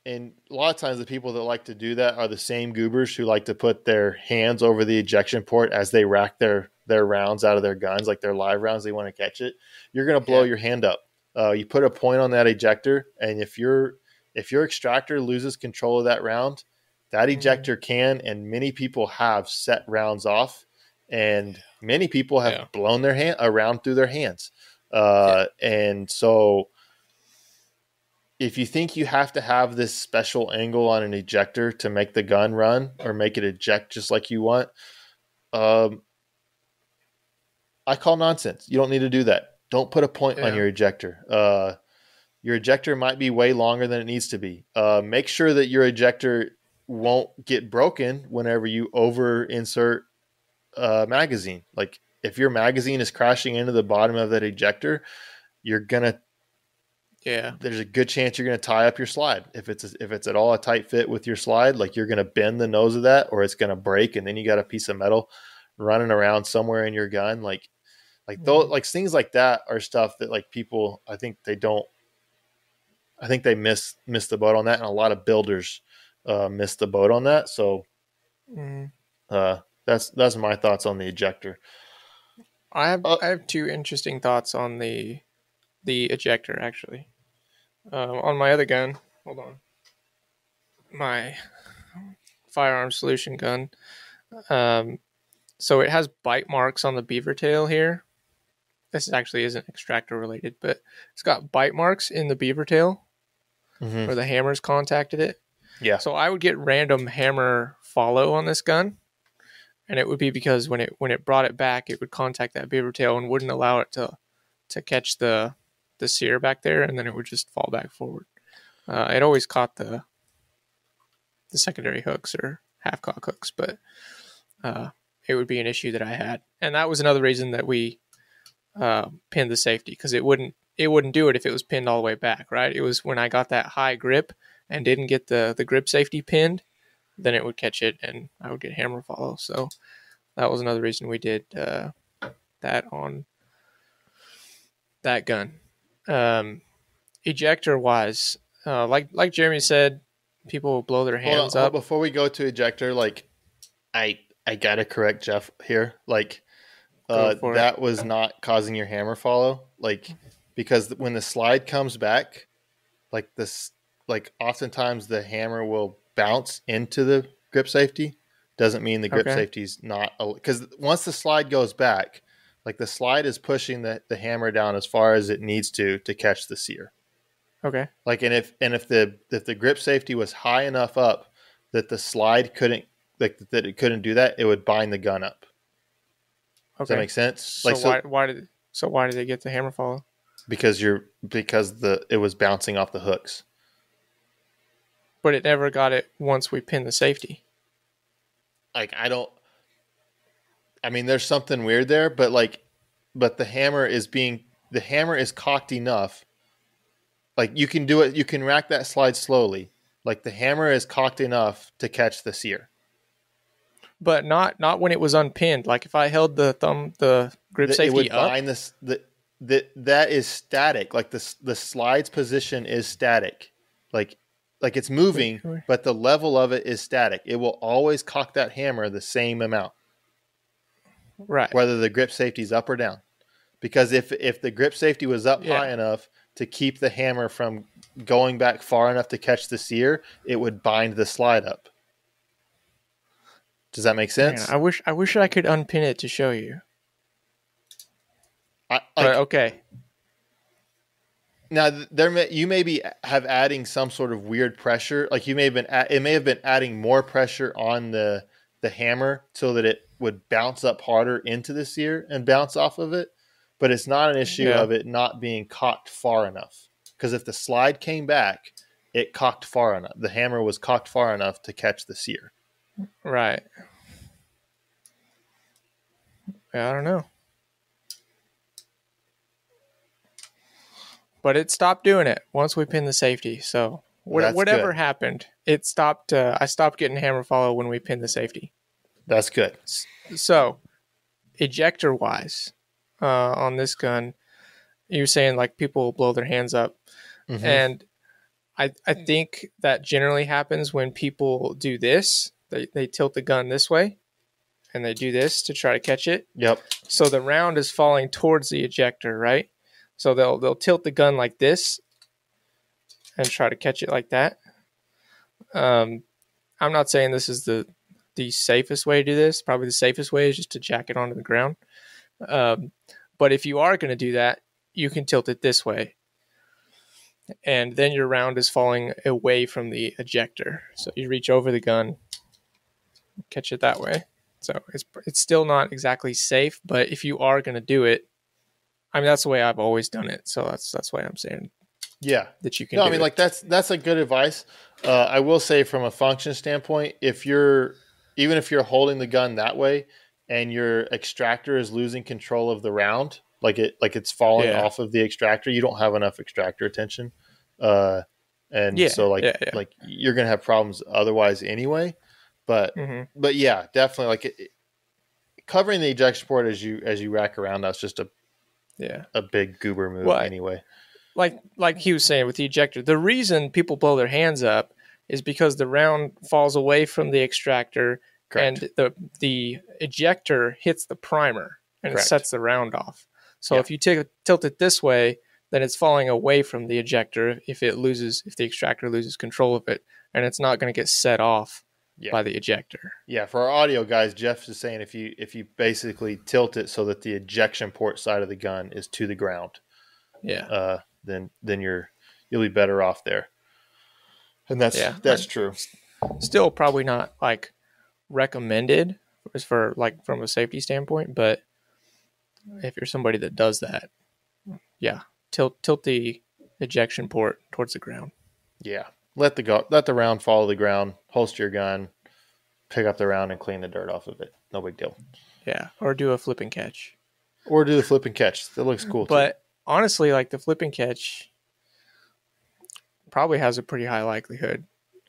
A: and a lot of times the people that like to do that are the same goobers who like to put their hands over the ejection port as they rack their rounds out of their guns, like their live rounds, they want to catch it. You're going to blow your hand up. You put a point on that ejector, and if your extractor loses control of that round, that ejector can, and many people have set rounds off, and many people have blown a round through their hands. And so if you think you have to have this special angle on an ejector to make the gun run or make it eject just like you want, I call nonsense. You don't need to do that. Don't put a point on your ejector. Your ejector might be way longer than it needs to be. Make sure that your ejector won't get broken whenever you over insert a magazine. Like if your magazine is crashing into the bottom of that ejector, there's a good chance you're going to tie up your slide. If it's at all a tight fit with your slide, like you're going to bend the nose of that, or it's going to break, and then you got a piece of metal running around somewhere in your gun. Like things like that are stuff that like people, I think they miss the boat on that, and a lot of builders miss the boat on that. So that's my thoughts on the ejector.
B: I have two interesting thoughts on the ejector, actually. On my other gun, hold on, my firearm solution gun. So it has bite marks on the beaver tail here. This actually isn't extractor related, but it's got bite marks in the beaver tail where the hammers contacted it. Yeah. So I would get random hammer follow on this gun, and it would be because when it brought it back, it would contact that beaver tail and wouldn't allow it to catch the sear back there, and then it would just fall back forward. It always caught the secondary hooks or half cock hooks, but it would be an issue that I had, and that was another reason that we pinned the safety, because it wouldn't do it if it was pinned all the way back, right? It was when I got that high grip and didn't get the grip safety pinned, then it would catch it and I would get hammer follow. So that was another reason we did that on that gun. Ejector wise, like Jeremy said, people will blow their hands up.
A: Before we go to ejector, like I gotta correct Jeff here. Like that was not causing your hammer follow. Like, because when the slide comes back, like this, like oftentimes the hammer will bounce into the grip safety. Doesn't mean the grip safety's not, because once the slide goes back, like the slide is pushing the hammer down as far as it needs to catch the sear.
B: Okay.
A: Like, and if the grip safety was high enough up that the slide couldn't, like that it couldn't do that, it would bind the gun up. Does that make sense?
B: So why did they get the hammer follow?
A: Because it was bouncing off the hooks.
B: But it never got it once we pinned the safety.
A: Like there's something weird there, but the hammer is cocked enough. Like you can do it, you can rack that slide slowly. Like the hammer is cocked enough to catch the sear.
B: But not when it was unpinned. Like if I held the grip safety
A: it would
B: up.
A: bind that is static. Like the slide's position is static. Like it's moving, but the level of it is static. It will always cock that hammer the same amount.
B: Right.
A: Whether the grip safety is up or down. Because if the grip safety was up high enough, to keep the hammer from going back far enough to catch the sear, it would bind the slide up. Does that make sense?
B: Man, I wish I could unpin it to show you. But okay.
A: Now you may be adding some sort of weird pressure. Like it may have been adding more pressure on the hammer so that it would bounce up harder into the sear and bounce off of it. But it's not an issue of it not being cocked far enough. Because if the slide came back, it cocked far enough. The hammer was cocked far enough to catch the sear.
B: Right. Yeah, I don't know. But it stopped doing it once we pinned the safety. So whatever happened, it stopped. I stopped getting hammer follow when we pinned the safety.
A: That's good.
B: So ejector wise, on this gun, you were saying like people blow their hands up, and I think that generally happens when people do this. They tilt the gun this way, and they do this to try to catch it.
A: Yep.
B: So the round is falling towards the ejector, right? So they'll tilt the gun like this and try to catch it like that. I'm not saying this is the safest way to do this. Probably the safest way is just to jack it onto the ground. But if you are going to do that, you can tilt it this way. And then your round is falling away from the ejector. So you reach over the gun, catch it that way. So it's still not exactly safe, but if you are going to do it, I mean, that's the way I've always done it. So that's why I'm saying that you can do
A: like that's a good advice. I will say from a function standpoint, even if you're holding the gun that way and your extractor is losing control of the round, like it's falling off of the extractor, you don't have enough extractor tension. So you're going to have problems otherwise anyway. But yeah, definitely like covering the ejection port as you rack around, that's just a big goober move anyway.
B: Like he was saying with the ejector, the reason people blow their hands up is because the round falls away from the extractor. Correct. And the ejector hits the primer and Correct. It sets the round off. So if you tilt it this way, then it's falling away from the ejector if the extractor loses control of it, and it's not going to get set off by the ejector. Yeah,
A: for our audio guys, Jeff is saying if you basically tilt it so that the ejection port side of the gun is to the ground, then you'll be better off there. And that's true.
B: Still probably not like recommended as for like from a safety standpoint, but if you're somebody that does that, tilt the ejection port towards the ground.
A: Yeah. Let the round follow the ground, holster your gun, pick up the round and clean the dirt off of it. No big deal.
B: Yeah. Or do a flip and catch.
A: That looks cool
B: But honestly, like the flip and catch probably has a pretty high likelihood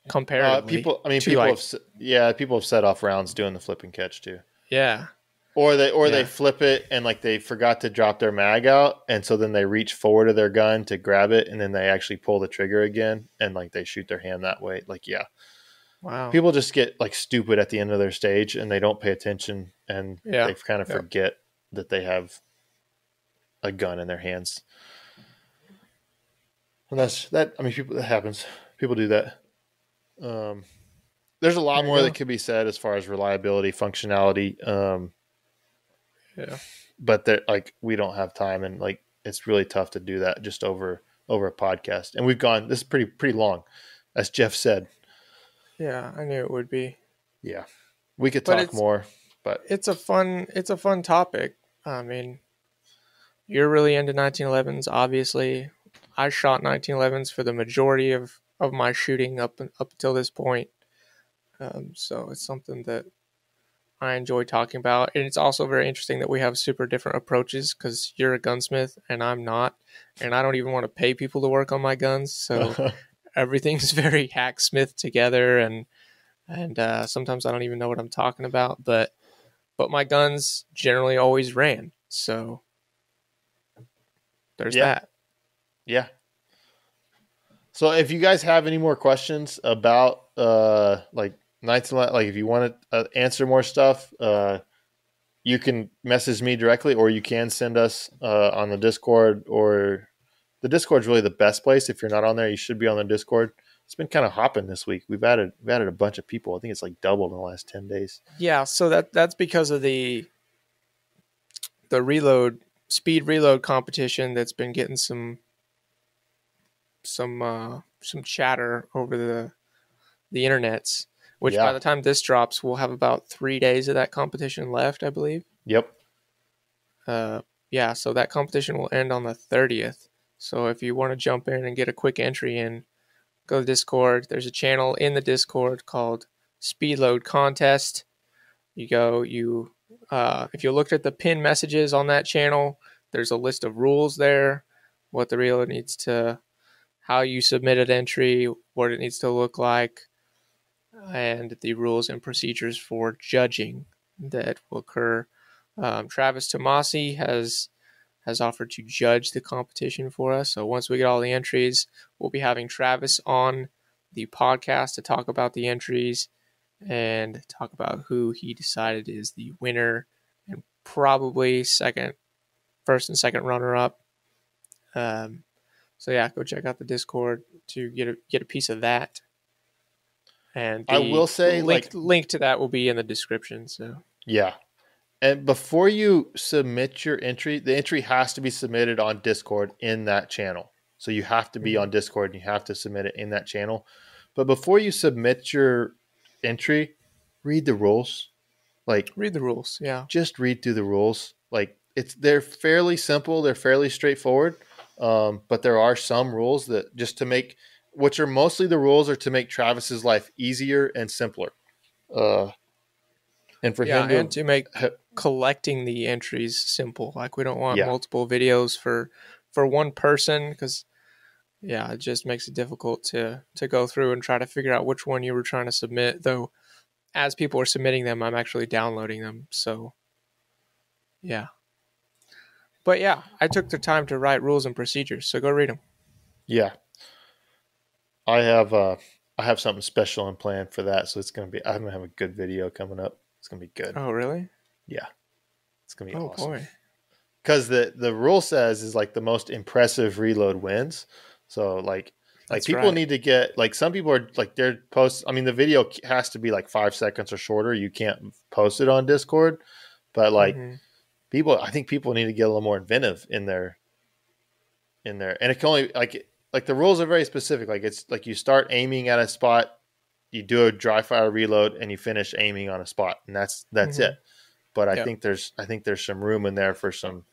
B: comparatively.
A: People have set off rounds doing the flip and catch too.
B: Yeah.
A: Or they flip it and like they forgot to drop their mag out, and so then they reach forward to their gun to grab it, and then they actually pull the trigger again, and like they shoot their hand that way. Like
B: wow.
A: People just get like stupid at the end of their stage, and they don't pay attention, and they kind of forget that they have a gun in their hands. And that happens. People do that. There's a lot more that could be said as far as reliability, functionality. But we don't have time, and like it's really tough to do that just over a podcast. And this is pretty long, as Jeff said.
B: Yeah, I knew it would be.
A: Yeah, we could talk more, but
B: it's a fun topic. I mean, you're really into 1911s, obviously. I shot 1911s for the majority of my shooting up until this point. So it's something that I enjoy talking about. And it's also very interesting that we have super different approaches because you're a gunsmith and I'm not. And I don't even want to pay people to work on my guns. So everything's very hacksmith together. And sometimes I don't even know what I'm talking about. But my guns generally always ran. So there's that.
A: Yeah. So if you guys have any more questions about if you want to answer more stuff, you can message me directly, or you can send us on the Discord or the Discord's really the best place. If you're not on there, you should be on the Discord. It's been kind of hopping this week. We've added a bunch of people. I think it's like doubled in the last 10 days.
B: Yeah, so that's because of the speed reload competition that's been getting some chatter over the internets. Which by the time this drops, we'll have about 3 days of that competition left, I believe.
A: Yep.
B: Yeah, so that competition will end on the 30th. So if you want to jump in and get a quick entry in, go to Discord. There's a channel in the Discord called Speed Load Contest. You go, if you looked at the pinned messages on that channel, there's a list of rules there, what the reload needs to, how you submit an entry, what it needs to look like, and the rules and procedures for judging that will occur. Travis Tomasi has offered to judge the competition for us. So once we get all the entries, we'll be having Travis on the podcast to talk about the entries and talk about who he decided is the winner and probably first and second runner up. So yeah, go check out the Discord to get a piece of that. And
A: I will say,
B: link to that will be in the description. So
A: yeah. And before you submit your entry, the entry has to be submitted on Discord in that channel. So you have to be on Discord and you have to submit it in that channel. But before you submit your entry, read the rules.
B: Read the rules, yeah.
A: Just read through the rules. They're fairly simple, they're fairly straightforward. But there are some rules that which are mostly the rules are to make Travis's life easier and simpler. And for him
B: to make collecting the entries simple. We don't want multiple videos for one person because it just makes it difficult to go through and try to figure out which one you were trying to submit. Though as people are submitting them, I'm actually downloading them. So yeah. But yeah, I took the time to write rules and procedures, so go read them. Yeah.
A: I have something special in plan for that, so I'm gonna have a good video coming up. It's going to be good.
B: Oh, really?
A: Yeah. It's going to be awesome.
B: Oh, boy.
A: Because the rule says is the most impressive reload wins. So people need to get, some people are their posts. I mean, the video has to be 5 seconds or shorter. You can't post it on Discord. But I think people need to get a little more inventive in there. And it can only, the rules are very specific. It's you start aiming at a spot. You do a dry fire reload and you finish aiming on a spot, and that's it. But I think there's some room in there for some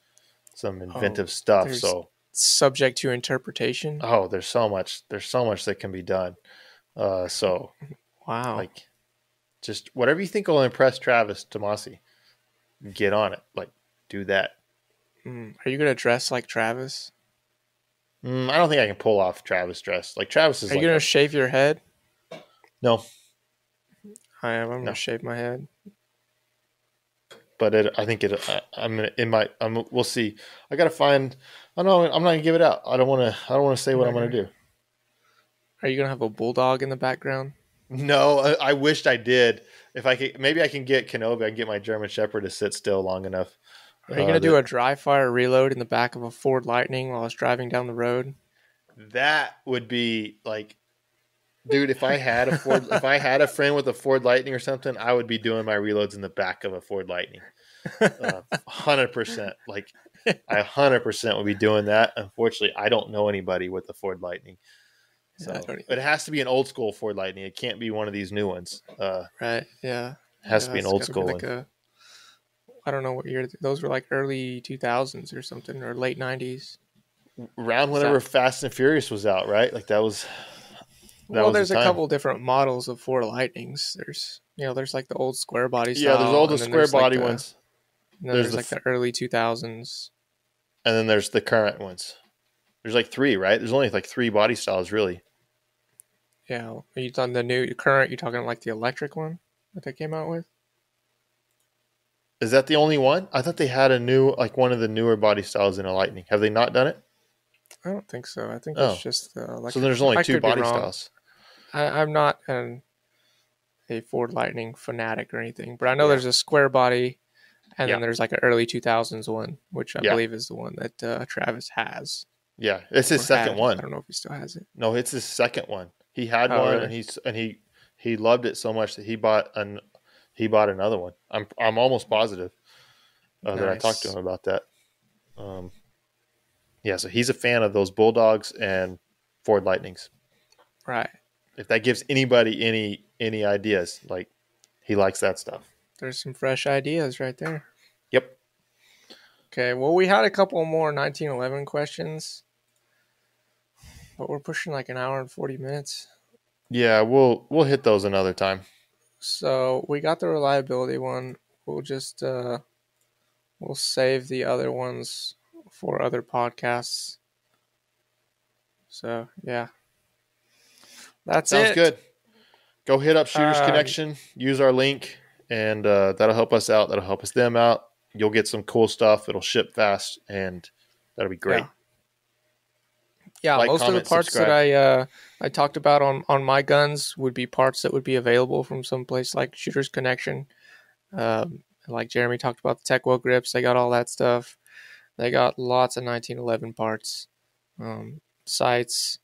A: inventive stuff. So
B: subject to interpretation.
A: Oh, there's so much that can be done.
B: Wow.
A: Just whatever you think will impress Travis Tomasi, get on it. Do that.
B: Are you gonna dress like Travis?
A: I don't think I can pull off Travis dress. Travis is.
B: Are you gonna shave your head?
A: No.
B: I am. I'm gonna shave my head.
A: But we'll see. I gotta find. I know I'm not gonna give it out. I don't want to say what I'm gonna do.
B: Are you gonna have a bulldog in the background?
A: No, I wished I did. If I could, maybe I can get Kenobi. I can get my German Shepherd to sit still long enough.
B: Are you gonna do a dry fire reload in the back of a Ford Lightning while I was driving down the road?
A: That would be dude, if I had a friend with a Ford Lightning or something, I would be doing my reloads in the back of a Ford Lightning. 100%. I 100% would be doing that. Unfortunately, I don't know anybody with a Ford Lightning. So it has to be an old school Ford Lightning. It can't be one of these new ones.
B: Right. Yeah.
A: It has to be an old school one.
B: I don't know what year those were, early 2000s or something, or late 90s.
A: Around whenever Fast and Furious was out, right? There's
B: a couple different models of Ford Lightnings. There's the old square body style.
A: Yeah, there's all the square body ones.
B: There's the early 2000s.
A: And then there's the current ones. There's 3, right? There's only 3 body styles, really.
B: Yeah. Are you talking the current? You talking the electric one that they came out with?
A: Is that the only one? I thought they had a new, one of the newer body styles in a Lightning. Have they not done it?
B: I don't think so. I think it's just the electric.
A: So there's only 2 body styles.
B: I'm not a Ford Lightning fanatic or anything, but I know there's a square body, and then there's an early 2000s one, which I believe is the one that Travis has.
A: Yeah, it's his
B: Or
A: second
B: had. I
A: one.
B: don't know if he still has it.
A: No, it's his second one. He had
B: Oh,
A: one,
B: really?
A: and he loved it so much that he bought another one. I'm almost positive that I talked to
B: Nice.
A: him about that. Um, yeah, so he's a fan of those Bulldogs and Ford Lightnings.
B: Right.
A: If that gives anybody any ideas, like he likes that stuff.
B: There's some fresh ideas right there.
A: Yep.
B: Okay, well, we had a couple more 1911 questions, but we're pushing like an hour and 40 minutes.
A: Yeah, we'll hit those another time.
B: So we got the reliability one. We'll just we'll save the other ones for other podcasts. So yeah, that's
A: Sounds
B: it.
A: good. Go hit up Shooters
B: Um,
A: Connection. Use our link, and that'll help us out. That'll help us them out. You'll get some cool stuff. It'll ship fast, and that'll be great.
B: Yeah,
A: Like,
B: most of the
A: comment,
B: parts that
A: subscribe.
B: I talked about on my guns would be parts that would be available from some place like Shooters Connection. Like Jeremy talked about the Techwell grips, they got all that stuff. They got lots of 1911 parts, sights,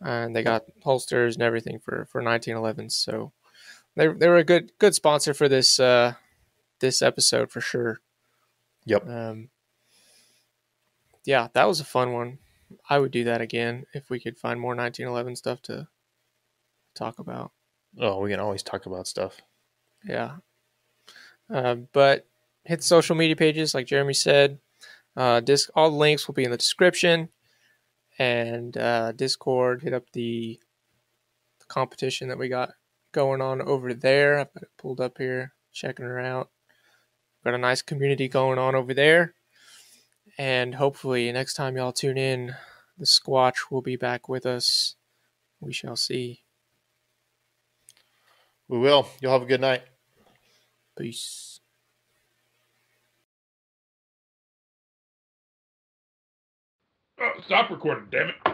B: and they got holsters and everything for 1911s. So they were a good sponsor for this episode for sure.
A: Yep.
B: Yeah, that was a fun one. I would do that again if we could find more 1911 stuff to talk about.
A: Oh, we can always talk about stuff.
B: Yeah. But hit the social media pages, like Jeremy said. All the links will be in the description. And Discord, hit up the competition that we got going on over there. I've got it pulled up here, checking her out. Got a nice community going on over there. And hopefully next time y'all tune in, the Squatch will be back with us. We shall see.
A: We will. You'll have a good night.
B: Peace.
C: Stop recording, damn it.